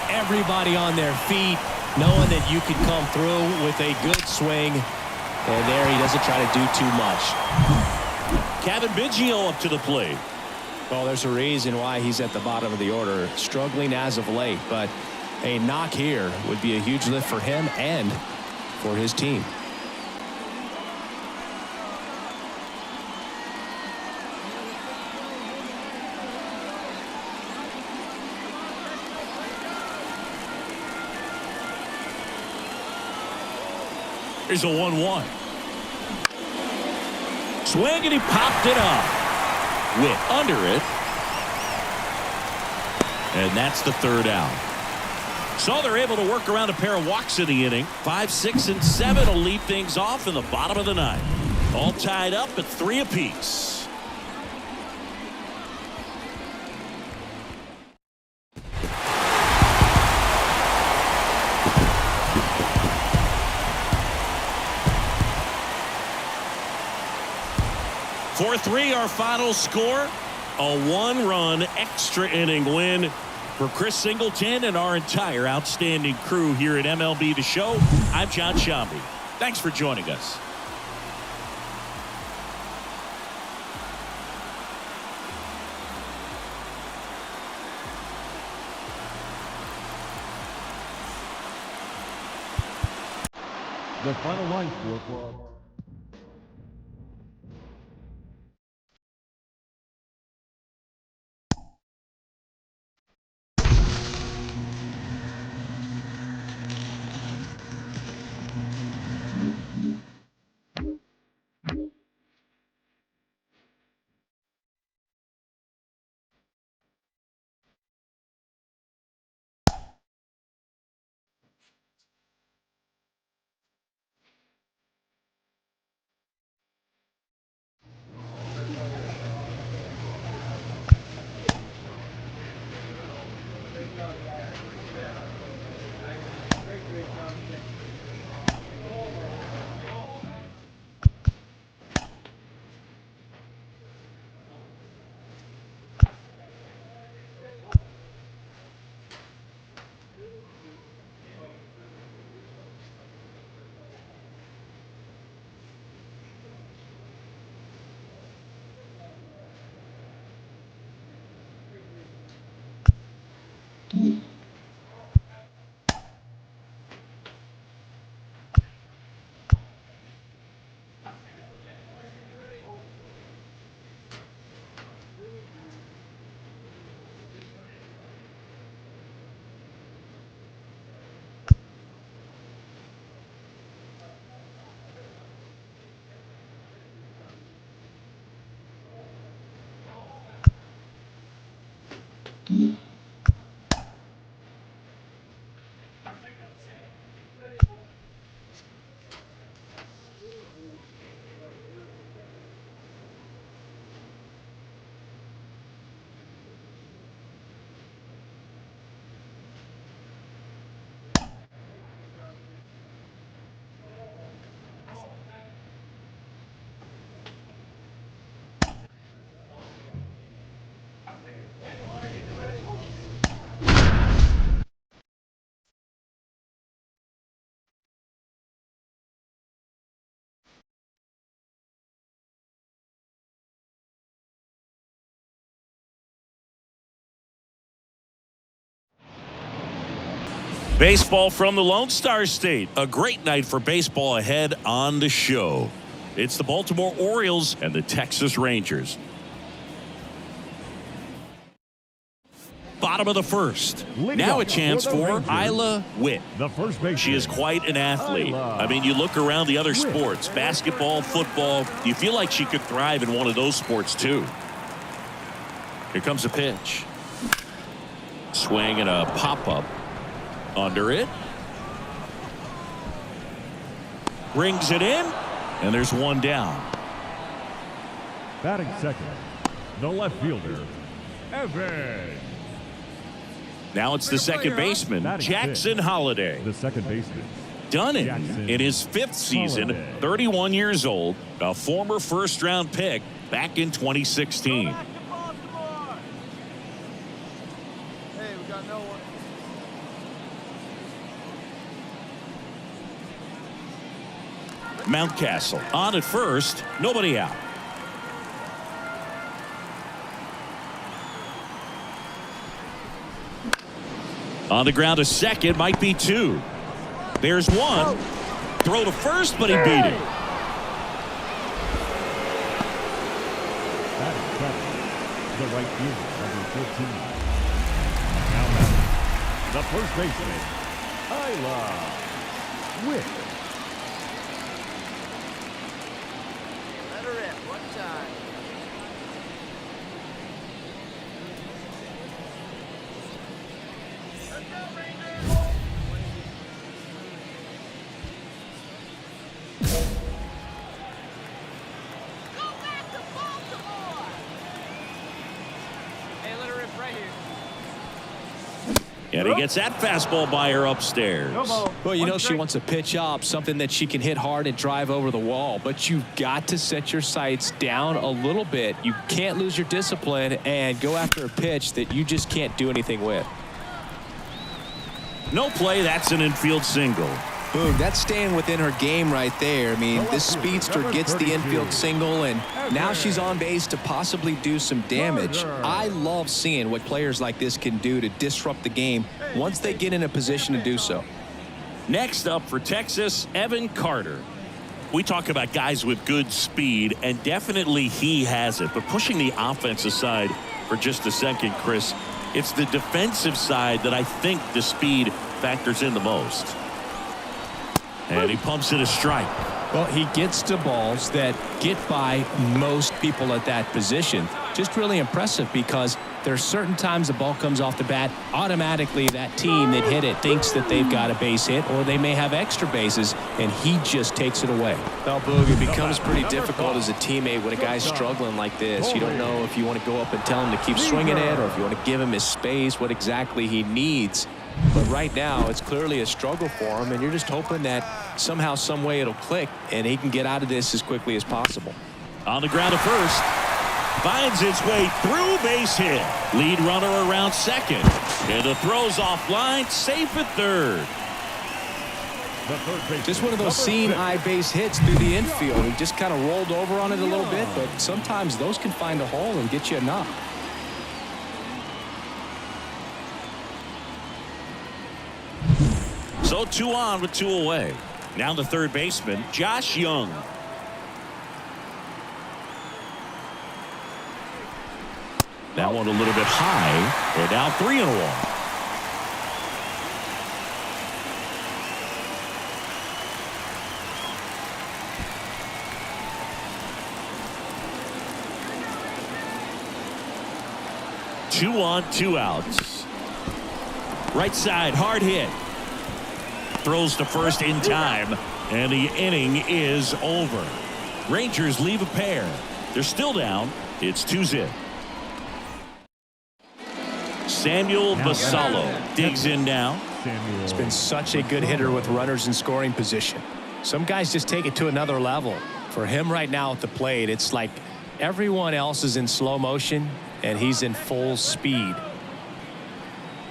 Everybody on their feet, knowing that you can come through with a good swing, and there he doesn't try to do too much. Kevin Biggio up to the plate. Well, there's a reason why he's at the bottom of the order, struggling as of late, but a knock here would be a huge lift for him and for his team. Here's a 1-1. Swing, and he popped it up. Whip under it. And that's the 3rd out. So they're able to work around a pair of walks in the inning. 5, 6, and 7 will lead things off in the bottom of the 9th. All tied up at 3 apiece. For 3, our final score, a 1-run extra inning win for Chris Singleton and our entire outstanding crew here at MLB The Show. I'm John Shambi. Thanks for joining us. The final line score for Baseball from the Lone Star State. A great night for baseball ahead on the show. It's the Baltimore Orioles and the Texas Rangers. Bottom of the first. Now a chance for Isla Witt. The first base. She is quite an athlete. I mean, you look around the other sports, basketball, football, you feel like she could thrive in one of those sports too. Here comes a pitch. Swing and a pop-up. Under it. Brings it in. And there's one down. Batting second, the left fielder, Evan. Now it's the second baseman, Jackson Holliday. The second baseman. Done it in his 5th season, 31 years old, a former first-round pick back in 2016. Hey, we got no one. Mountcastle on at first, nobody out. On the ground to second, might be 2. There's 1. Throw to first, but he beat it. Batting seventh, the right fielder, number 15. Now batting, the first baseman, Isla Witt. Let her rip. One time. And he gets that fastball by her upstairs. Well, you know she wants to pitch up, something that she can hit hard and drive over the wall. But you've got to set your sights down a little bit. You can't lose your discipline and go after a pitch that you just can't do anything with. No play, that's an infield single. Boom, that's staying within her game right there. I mean, this speedster gets the infield single, and now she's on base to possibly do some damage. I love seeing what players like this can do to disrupt the game once they get in a position to do so. Next up for Texas, Evan Carter. We talk about guys with good speed, and definitely he has it. But pushing the offense aside for just a second, Chris, it's the defensive side that I think the speed factors in the most. And he pumps it a strike. Well, he gets to balls that get by most people at that position. Just really impressive because there are certain times the ball comes off the bat, automatically that team that hit it thinks that they've got a base hit or they may have extra bases, and he just takes it away. Well, Boog, it becomes pretty difficult as a teammate when a guy's struggling like this. You don't know if you want to go up and tell him to keep swinging it or if you want to give him his space, what exactly he needs. But right now, it's clearly a struggle for him, and you're just hoping that somehow, some way it'll click, and he can get out of this as quickly as possible. On the ground to first. Finds its way through, base hit. Lead runner around second. And the throw's offline, safe at third. Just one of those seeing eye base hits through the infield. He just kind of rolled over on it a little bit, but sometimes those can find a hole and get you a knock. So 2 on with 2 away. Now the third baseman, Josh Young. That one a little bit high. And now 3 and 1. Two on, 2 outs. Right side, hard hit. Throws to first in time, and the inning is over. Rangers leave a pair. They're still down. It's 2-0. Samuel Basallo digs in now. He's been such a good hitter with runners in scoring position. Some guys just take it to another level. For him right now at the plate, it's like everyone else is in slow motion, and he's in full speed.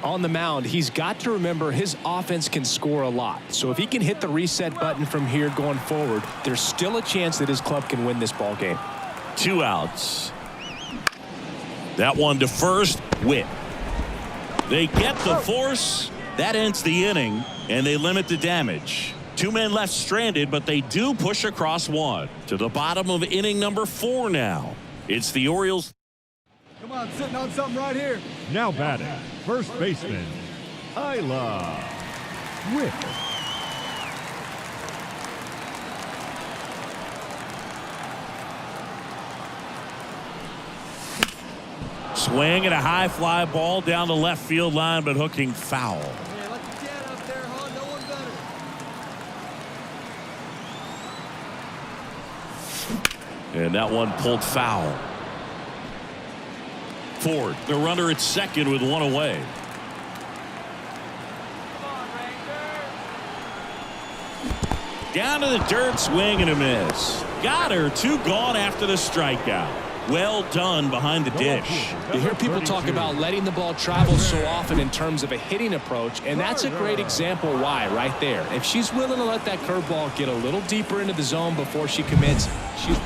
On the mound, he's got to remember his offense can score a lot. So if he can hit the reset button from here going forward, there's still a chance that his club can win this ball game. 2 outs. That one to first, Witt. They get the force, That ends the inning, and they limit the damage. 2 men left stranded, but they do push across 1. To the bottom of inning number 4 now. It's the Orioles. Come on, sitting on something right here. Now batting, first baseman, Isla Witt. Swing and a high fly ball down the left field line, but hooking foul. Hey, let the cat up there, huh? No one better. And that one pulled foul. Ford, the runner at second with 1 away. Down to the dirt, swing and a miss. Got her, 2 gone after the strikeout. Well done behind the dish. You hear people talk about letting the ball travel so often in terms of a hitting approach, and that's a great example why right there. If she's willing to let that curveball get a little deeper into the zone before she commits, she's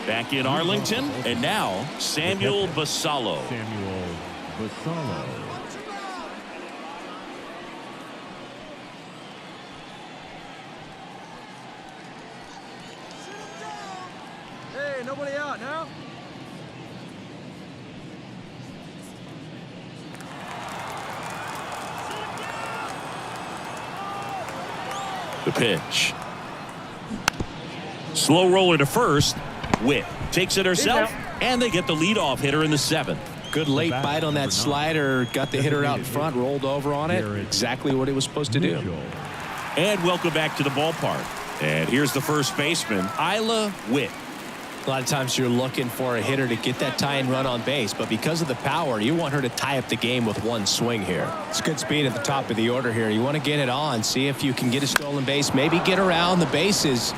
back in Arlington, and now Samuel Basallo. Samuel Basallo. Hey, nobody out now? The pitch. Slow roller to first. Witt takes it herself, and they get the leadoff hitter in the 7th. good late bite on that slider, got the hitter out in front, rolled over on it. Exactly what it was supposed to do. And welcome back to the ballpark. And here's the first baseman, Isla Witt. A lot of times you're looking for a hitter to get that tying run on base, but because of the power, you want her to tie up the game with one swing here. It's good speed at the top of the order here. You want to get it on, see if you can get a stolen base, maybe get around the bases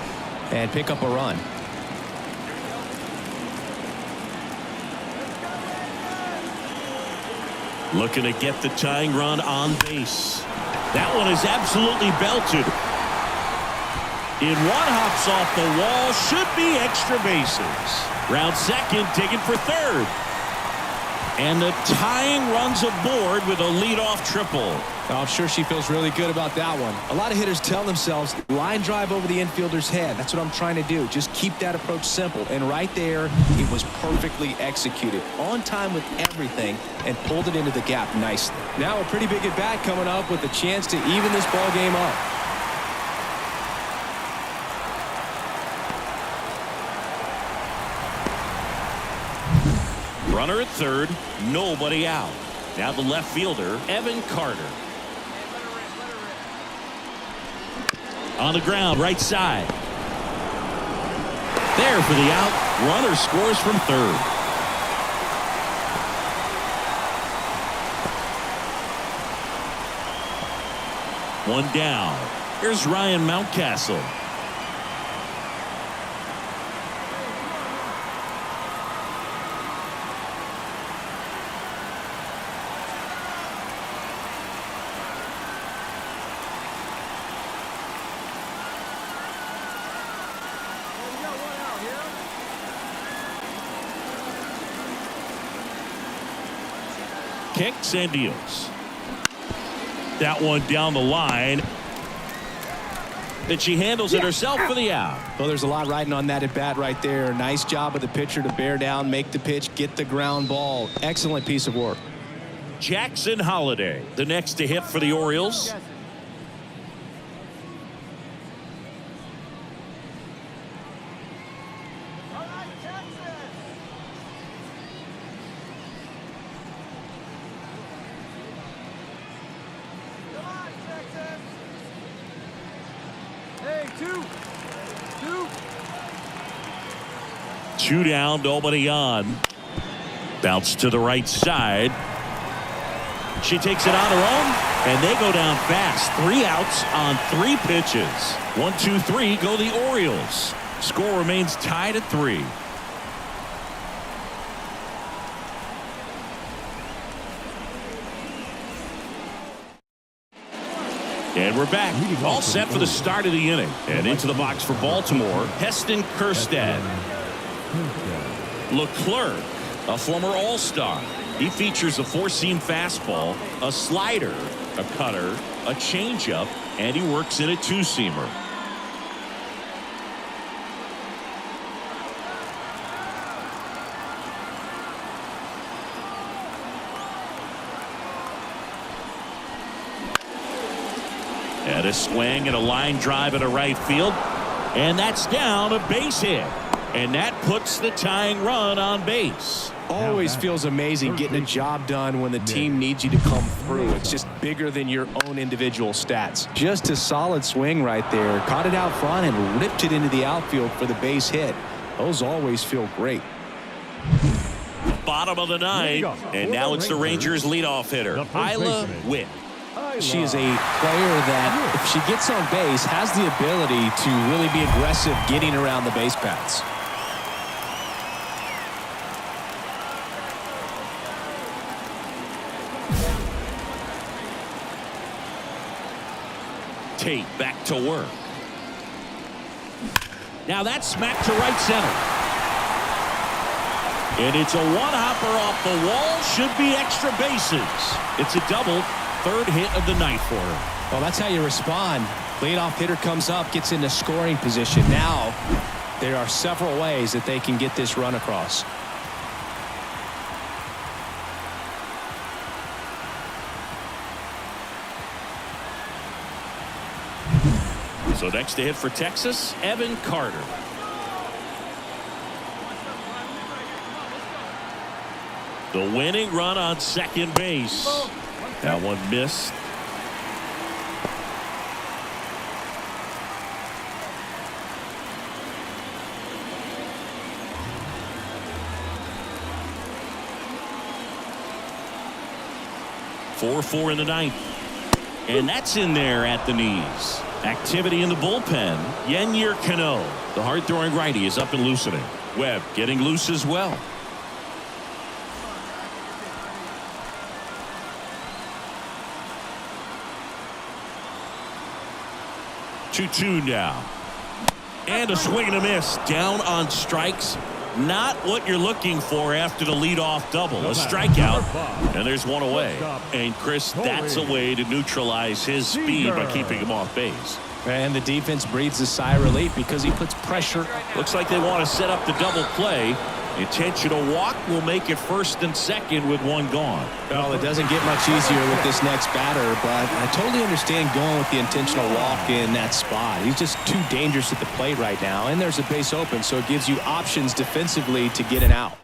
and pick up a run. Looking to get the tying run on base. That one is absolutely belted. In one, hops off the wall, should be extra bases. Round second, digging for third. And the tying runs aboard with a leadoff triple. I'm sure she feels really good about that one. A lot of hitters tell themselves, line drive over the infielder's head. That's what I'm trying to do. Just keep that approach simple. And right there, it was perfectly executed. On time with everything and pulled it into the gap nicely. Now a pretty big at bat coming up with a chance to even this ball game up. Runner at third, nobody out. Now the left fielder, Evan Carter. On the ground, right side. There for the out. Runner scores from third. One down. Here's Ryan Mountcastle. Kicks and deals. That one down the line. And she handles it herself for the out. Well, there's a lot riding on that at bat right there. Nice job of the pitcher to bear down, make the pitch, get the ground ball. Excellent piece of work. Jackson Holiday, the next to hit for the Orioles. Two down, nobody on. Bounce to the right side. She takes it on her own, and they go down fast. 3 outs on 3 pitches. 1, 2, 3 go the Orioles. Score remains tied at 3. And we're back. All set for the start of the inning. And into the box for Baltimore, Heston Kjerstad. Leclerc, a former All-Star. He features a 4-seam fastball, a slider, a cutter, a changeup, and he works in a two-seamer. And a swing and a line drive into right field. And that's down, a base hit. And that puts the tying run on base. Always feels amazing getting a job done when the team needs you to come through. It's just bigger than your own individual stats. Just a solid swing right there. Caught it out front and ripped it into the outfield for the base hit. Those always feel great. Bottom of the ninth. And now it's the Rangers leadoff hitter, Isla Witt. She is a player that, if she gets on base, has the ability to really be aggressive getting around the base paths. Tate back to work. Now that's smacked to right center. And it's a one-hopper off the wall. Should be extra bases. It's a double. Third hit of the night for her. Well, that's how you respond. Leadoff hitter comes up, gets into scoring position. Now, there are several ways that they can get this run across. So next to hit for Texas, Evan Carter. The winning run on second base. That one missed. Four in the ninth. And that's in there at the knees. Activity in the bullpen. Yennier Cano, the hard-throwing righty, is up and loosening. Webb getting loose as well. 2-2 now. And a swing and a miss. Down on strikes. Not what you're looking for after the leadoff double. A strikeout. And there's one away. And Chris, that's a way to neutralize his speed by keeping him off base. And the defense breathes a sigh of relief because he puts pressure. Looks like they want to set up the double play. Intentional walk will make it first and second with one gone. Well, it doesn't get much easier with this next batter, but I totally understand going with the intentional walk in that spot. He's just too dangerous at the plate right now, and there's a base open, so it gives you options defensively to get an out.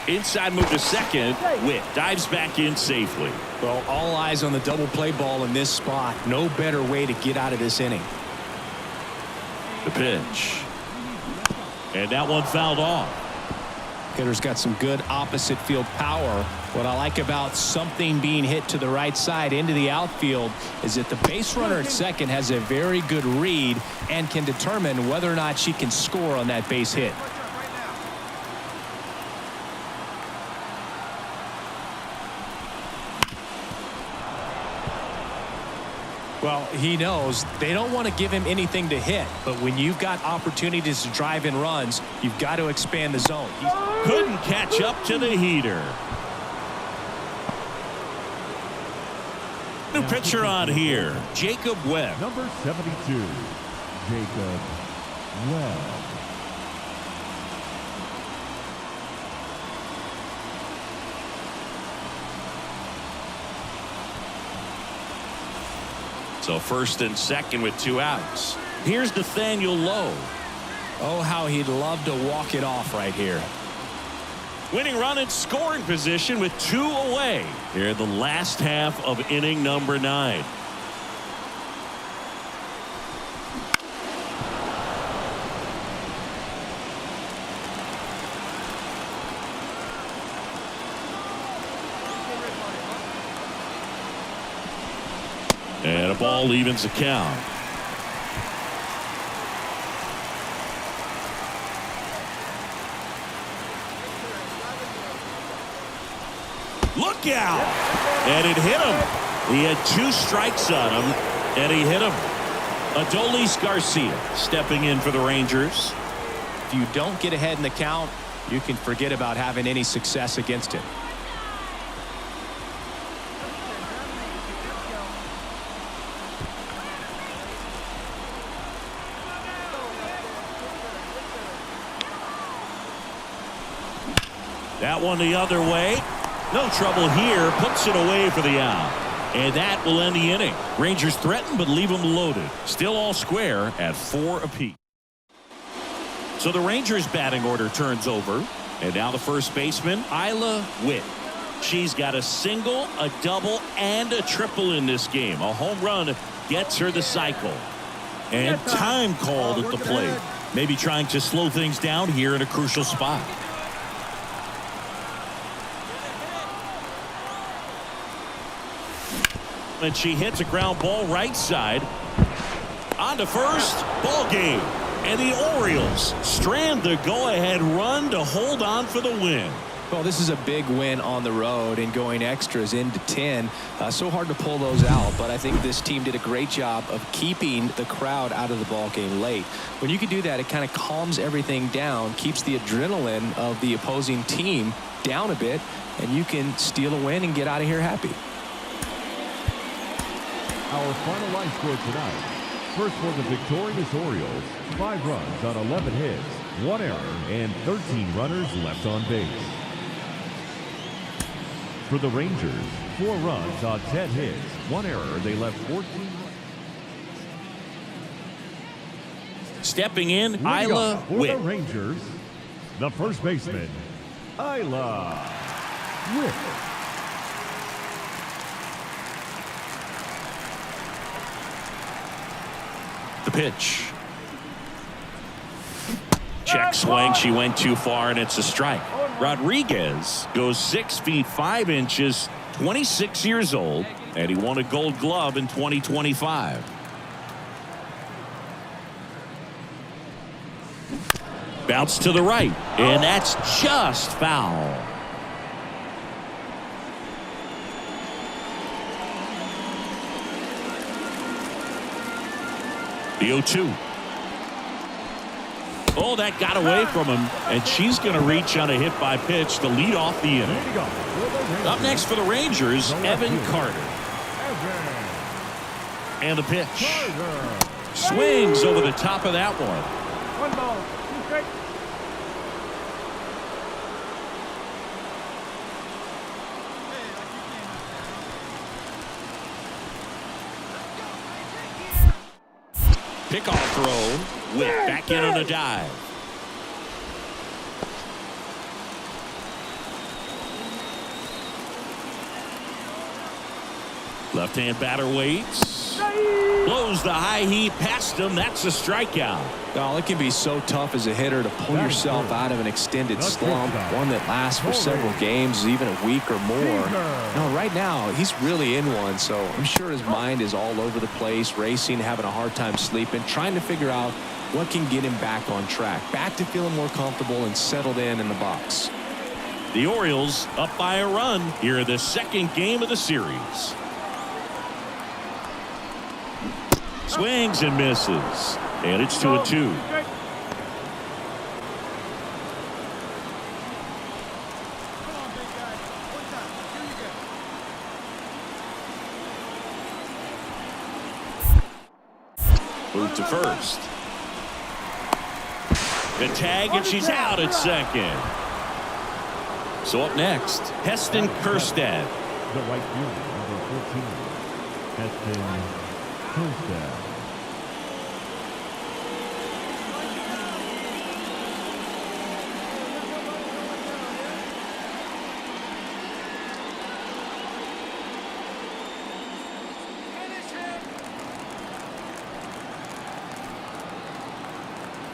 Inside move to second. Witt dives back in safely. Well, all eyes on the double play ball in this spot. No better way to get out of this inning. The pitch. And that one fouled off. Hitter's got some good opposite field power. What I like about something being hit to the right side into the outfield is that the base runner at second has a very good read and can determine whether or not she can score on that base hit. Well, he knows they don't want to give him anything to hit, but when you've got opportunities to drive in runs, you've got to expand the zone. Couldn't catch up to the heater. New pitcher on here, Jacob Webb. Number 72, Jacob Webb. So first and second with 2 outs. Here's Nathaniel Lowe. Oh, how he'd love to walk it off right here. Winning run in scoring position with 2 away here in the last half of inning number 9. And a ball evens the count. Look out! And it hit him. He had 2 strikes on him, and he hit him. Adolis Garcia stepping in for the Rangers. If you don't get ahead in the count, you can forget about having any success against it. That one the other way. No trouble here. Puts it away for the out. And that will end the inning. Rangers threaten but leave them loaded. Still all square at 4 apiece. So the Rangers batting order turns over. And now the first baseman, Isla Witt. She's got a single, a double, and a triple in this game. A home run gets her the cycle. And time called at the plate. Maybe trying to slow things down here in a crucial spot. And she hits a ground ball right side. On to first. Ball game. And the Orioles strand the go-ahead run to hold on for the win. Well, this is a big win on the road and going extras into 10. So hard to pull those out, but I think this team did a great job of keeping the crowd out of the ball game late. When you can do that, it kind of calms everything down, keeps the adrenaline of the opposing team down a bit, and you can steal a win and get out of here happy. Our final line score tonight. First for the victorious Orioles, 5 runs on 11 hits, 1 error, and 13 runners left on base. For the Rangers, 4 runs on 10 hits, 1 error, they left 14. Stepping in, Isla for Witt. the Rangers, the first baseman, Isla Witt. The pitch. Check swing. She went too far, and it's a strike. Rodriguez goes 6 feet 5 inches, 26 years old, and he won a Gold Glove in 2025. Bounce to the right, and that's just foul. The 0-2. Oh, that got away from him, and she's going to reach on a hit by pitch to lead off the inning. Up next for the Rangers, Evan Carter. And the pitch. Swings over the top of that one. 1 ball, 2 strikes. Pickoff throw. Witt back in on a dive. Left-hand batter waits. Blows the high heat past him. That's a strikeout. Well, it can be so tough as a hitter to pull yourself out of an extended slump, one that lasts for several games, even a week or more. No, right now, he's really in one, so I'm sure his mind is all over the place, racing, having a hard time sleeping, trying to figure out what can get him back on track, back to feeling more comfortable and settled in the box. The Orioles up by a run here in the second game of the series. Swings and misses. And it's 2-2. Move to first. The tag, and she's out at second. So up next, Heston Kjerstad. The right fielder, number 14, Heston Kjerstad.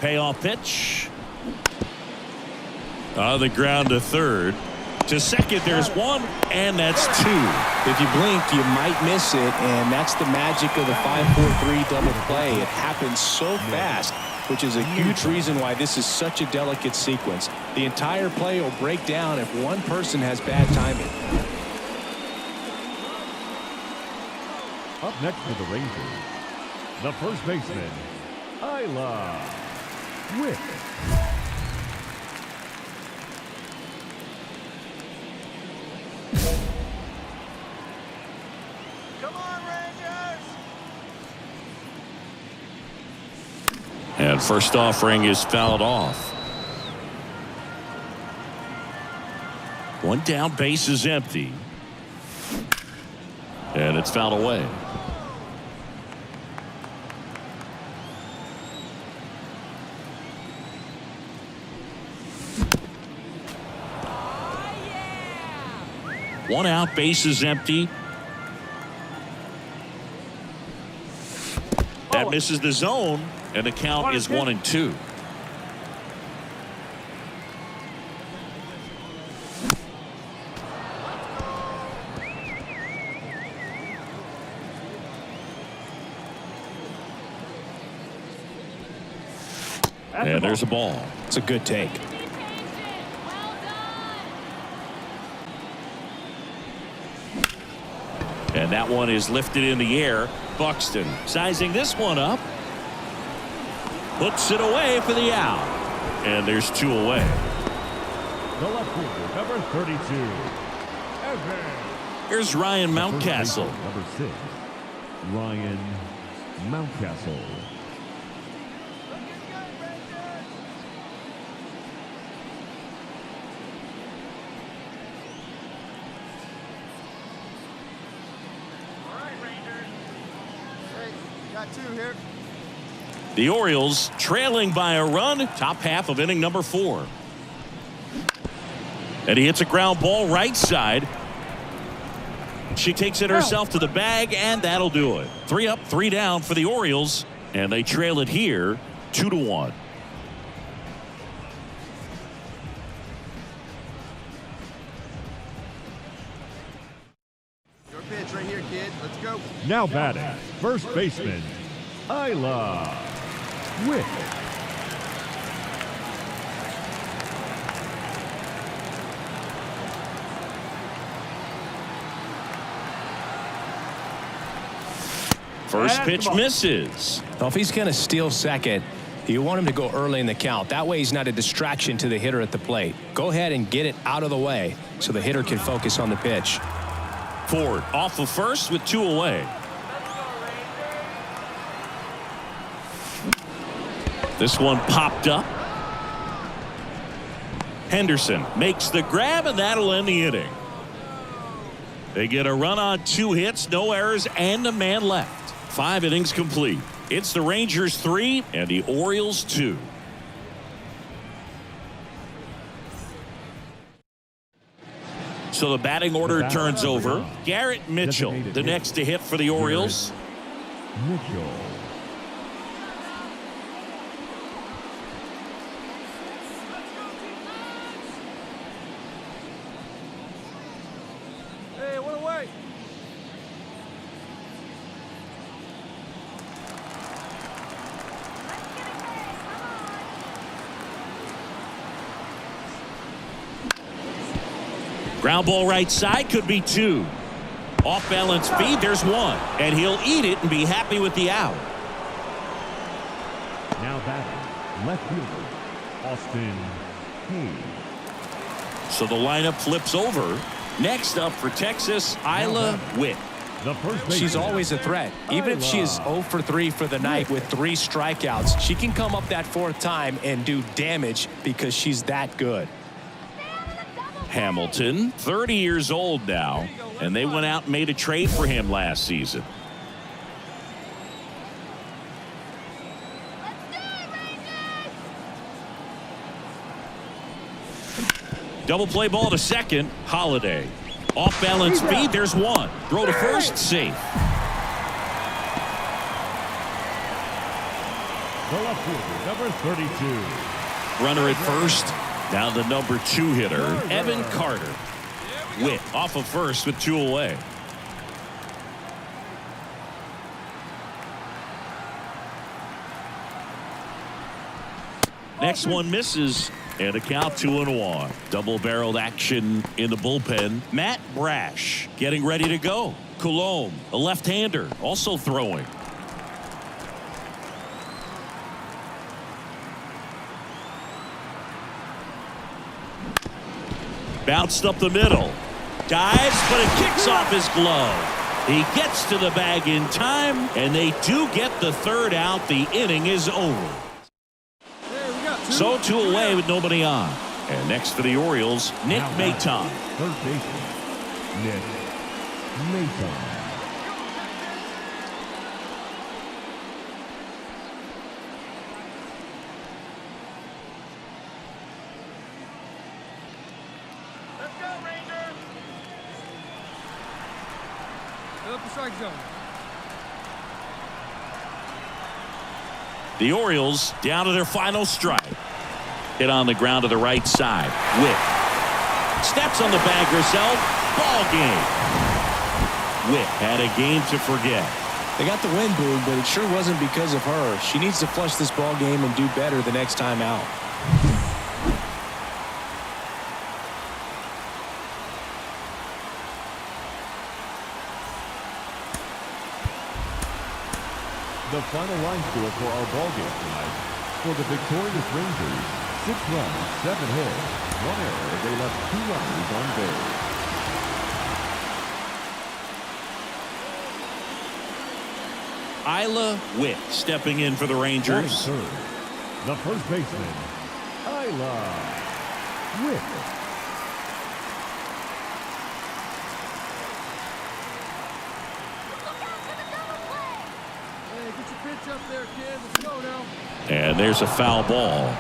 Payoff pitch. On the ground to third. To second, there's one, and that's 2. If you blink, you might miss it, and that's the magic of the 5-4-3 double play. It happens so fast, which is a huge reason why this is such a delicate sequence. The entire play will break down if one person has bad timing. Up next for the Rangers, the first baseman, Isla Witt. Come on, Rangers! And first offering is fouled off. One down, base is empty. And it's fouled away. One out, base is empty. That misses the zone, and the count is 1-2. And there's a ball. It's a good take. And that one is lifted in the air. Buxton sizing this one up. Puts it away for the out. And there's 2 away. The left fielder, number 32. Here's Ryan Mountcastle. Number 6, Ryan Mountcastle. Got 2 here. The Orioles trailing by a run. Top half of inning number 4. And he hits a ground ball right side. She takes it herself to the bag, and that'll do it. 3 up, 3 down for the Orioles, and they trail it here 2-1. Your pitch right here, kid. Let's go. Now batting, first baseman, Isla Witt. First pitch misses. Well, if he's going to steal second, you want him to go early in the count. That way he's not a distraction to the hitter at the plate. Go ahead and get it out of the way so the hitter can focus on the pitch. Ford off of first with 2 away. This one popped up. Henderson makes the grab, and that'll end the inning. They get a run on 2 hits, no errors, and a man left. 5 innings complete. It's the Rangers 3 and the Orioles 2. So the batting order turns over. Garrett Mitchell, the next to hit for the Orioles. Mitchell. Hey, what away? Ground ball right side, could be 2. Off balance feed, there's 1. And he'll eat it and be happy with the out. Now batting, left fielder, Austin Hayes. So the lineup flips over. Next up for Texas, Isla Witt. The first baseman, She's always a threat. Even if she is 0 for 3 for the night with 3 strikeouts, she can come up that 4th time and do damage because she's that good. Hamilton, 30 years old now, and they went out and made a trade for him last season. Double play ball to second. Holiday. Off balance feed. There's 1. Throw to first. Safe. the left fielder, number 32. Runner at first. Now the number 2 hitter, Evan Carter. Witt off of first with 2 away. Next one misses, and a count 2-1. Double-barreled action in the bullpen. Matt Brash getting ready to go. Coulombe, a left-hander, also throwing. Bounced up the middle. Dives, but it kicks off his glove. He gets to the bag in time, and they do get the 3rd out. The inning is over. So 2 away with nobody on. And next for the Orioles, Nick Maton. Third baseman, Nick Maton. Let's go, Ranger. Fill up the strike zone. The Orioles down to their final strike. Hit on the ground to the right side. Witt steps on the bag herself. Ball game. Witt had a game to forget. They got the win, Boog, but it sure wasn't because of her. She needs to flush this ball game and do better the next time out. The final line score for our ball game tonight. For the victorious Rangers, 6 runs, 7 hits, 1 error. They left 2 runners on base. Isla Witt stepping in for the Rangers. Third, the first baseman, Isla Witt. Up there, kid. Let's go now. And there's a foul ball.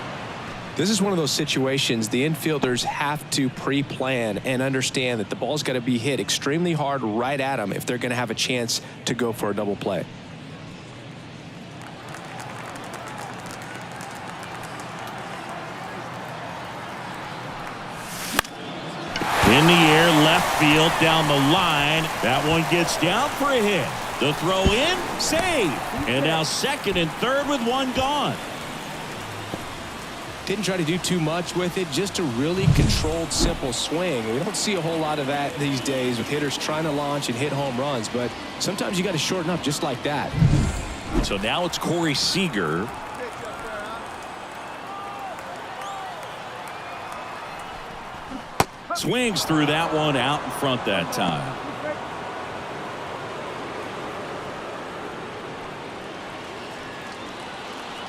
This is one of those situations the infielders have to pre-plan and understand that the ball's got to be hit extremely hard right at them if they're going to have a chance to go for a double play. In the air, left field, down the line. That one gets down for a hit. The throw in, save. And now second and third with one gone. Didn't try to do too much with it, just a really controlled, simple swing. We don't see a whole lot of that these days with hitters trying to launch and hit home runs, but sometimes you got to shorten up just like that. So now it's Corey Seager. Swings through that one out in front that time.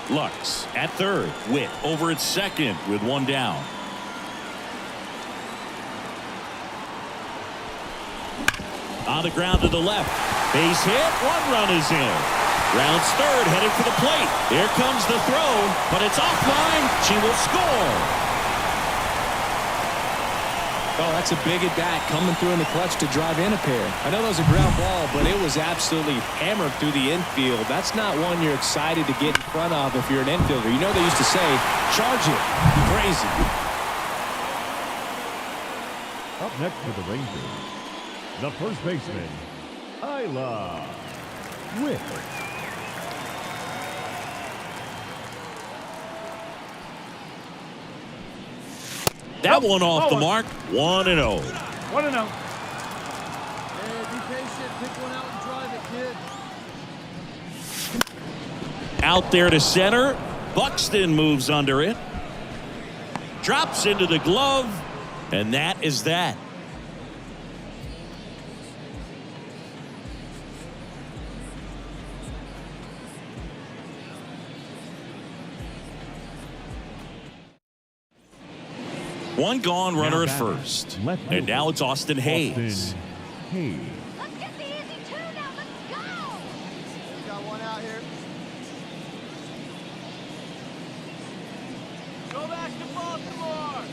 Lux at third. Witt over at second with one down. On the ground to the left. Base hit. One run is in. Rounds third, headed for the plate. Here comes the throw, but it's offline. She will score. Oh, that's a big at bat coming through in the clutch to drive in a pair. I know that was a ground ball, but it was absolutely hammered through the infield. That's not one you're excited to get in front of if you're an infielder. You know they used to say, charge it. Crazy. Up next for the Rangers, the first baseman, Isla Witt. That one off the mark. 1-0. 1-0. Hey, be patient. Pick one out and drive it, kid. Out there to center. Buxton moves under it. Drops into the glove. And that is that. One gone, runner at first. And now it's Austin Hayes. Let's get the easy two now. Let's go. Got one out here. Go back to Baltimore.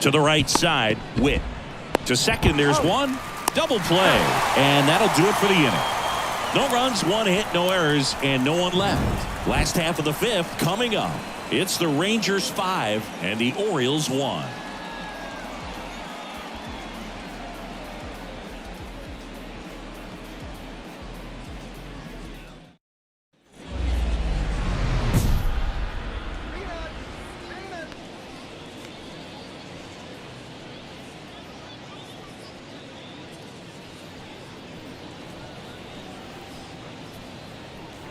To the right side, Witt. To second, there's one. Double play. And that'll do it for the inning. No runs, one hit, no errors, and no one left. Last half of the fifth coming up. It's the Rangers 5 and the Orioles 1.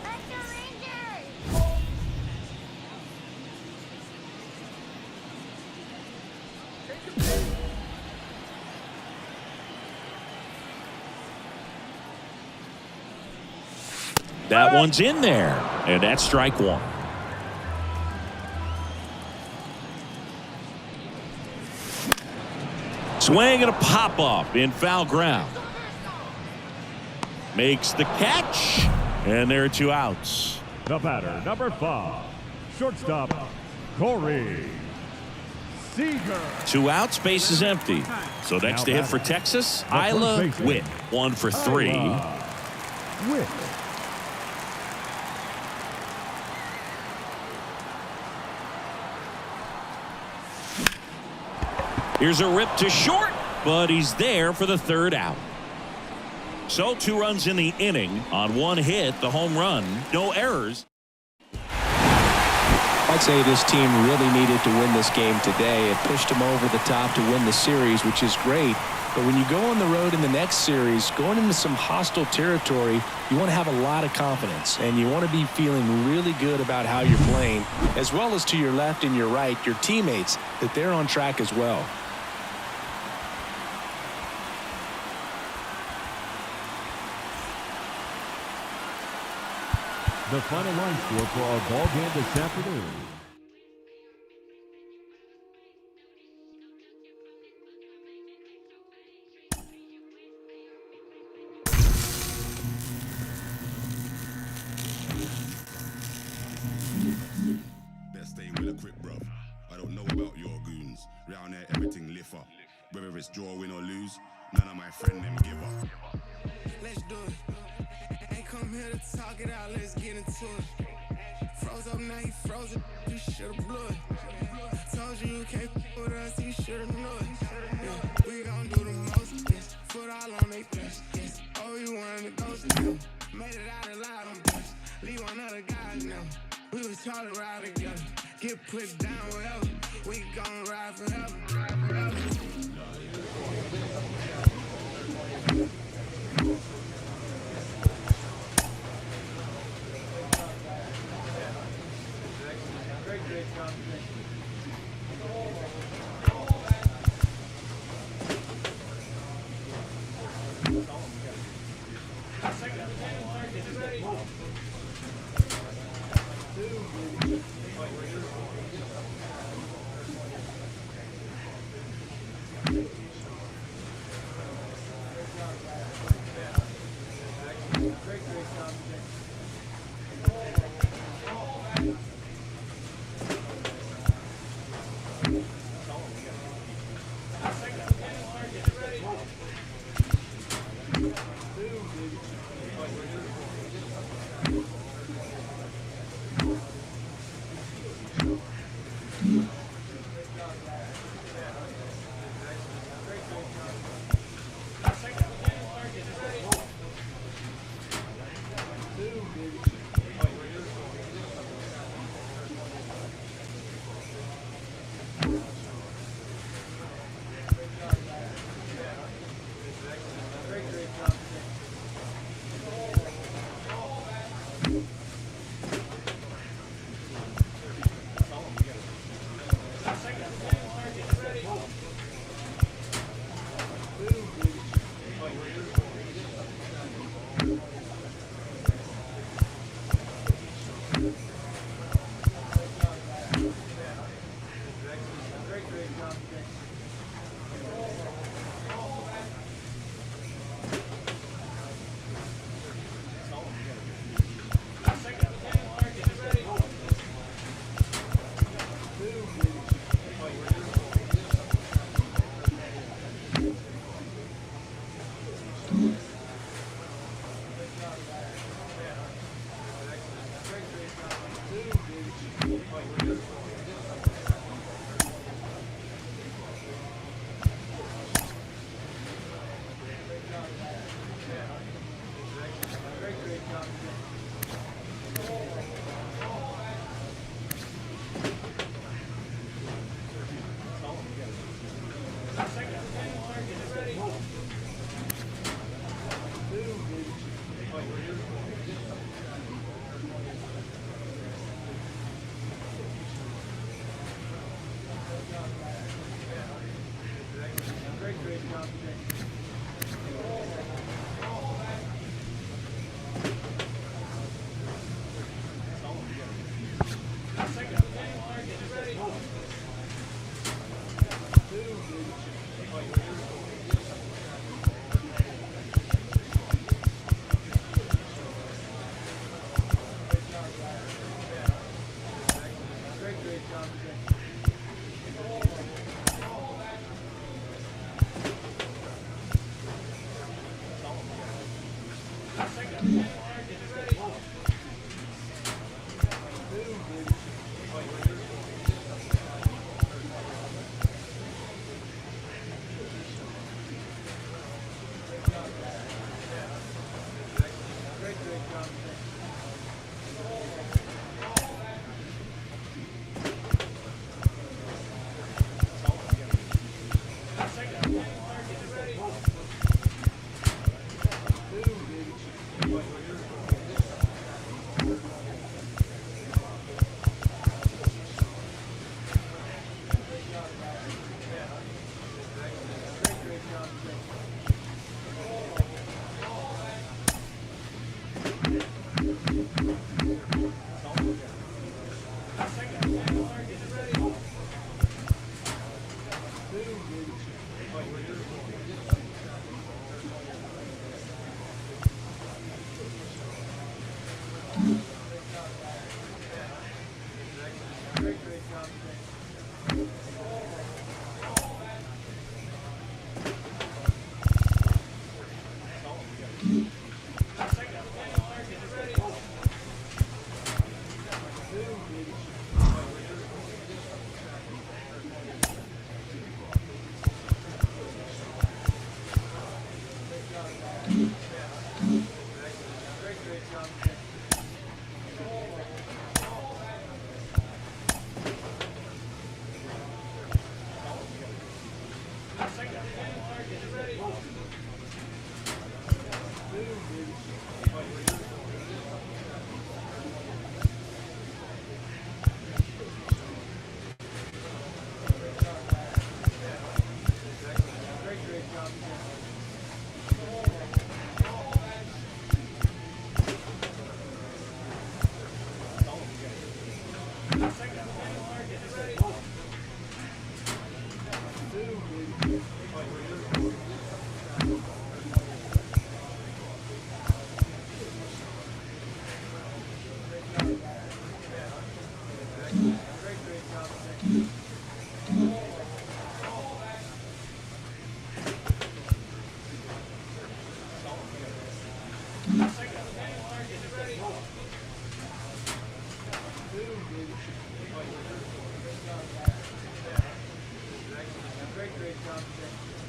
Let's go, Rangers. That one's in there, and that's strike one. Swing and a pop-up in foul ground. Makes the catch, and there are 2 outs. The batter, number 5, shortstop, Corey Seager. 2 outs, base is empty. So next to hit for Texas, Isla Witt. 1 for 3. Witt. Here's a rip to short, but he's there for the 3rd out. So 2 runs in the inning on 1 hit, the home run, no errors. I'd say this team really needed to win this game today. It pushed them over the top to win the series, which is great. But when you go on the road in the next series, going into some hostile territory, you want to have a lot of confidence, and you want to be feeling really good about how you're playing, as well as to your left and your right, your teammates, that they're on track as well. The final line score for our ball game this afternoon. Best stay with a quick, bruv. I don't know about your goons. Round there, everything lift up. Whether it's draw, win or lose, none of my friend them give up. Let's do it. Ain't come here to talk it out, let's get into it. Froze up, now he frozen, you should've blew it. Told you you can't with us, you should've knew it. Yeah, we gon' do the most, yes. Foot all on they flesh, yes. Oh, you wanted to go to them. Made it out alive, I'm blessed. Leave one other guy now. We was trying to ride together. Get put down wherever. We gon' ride forever.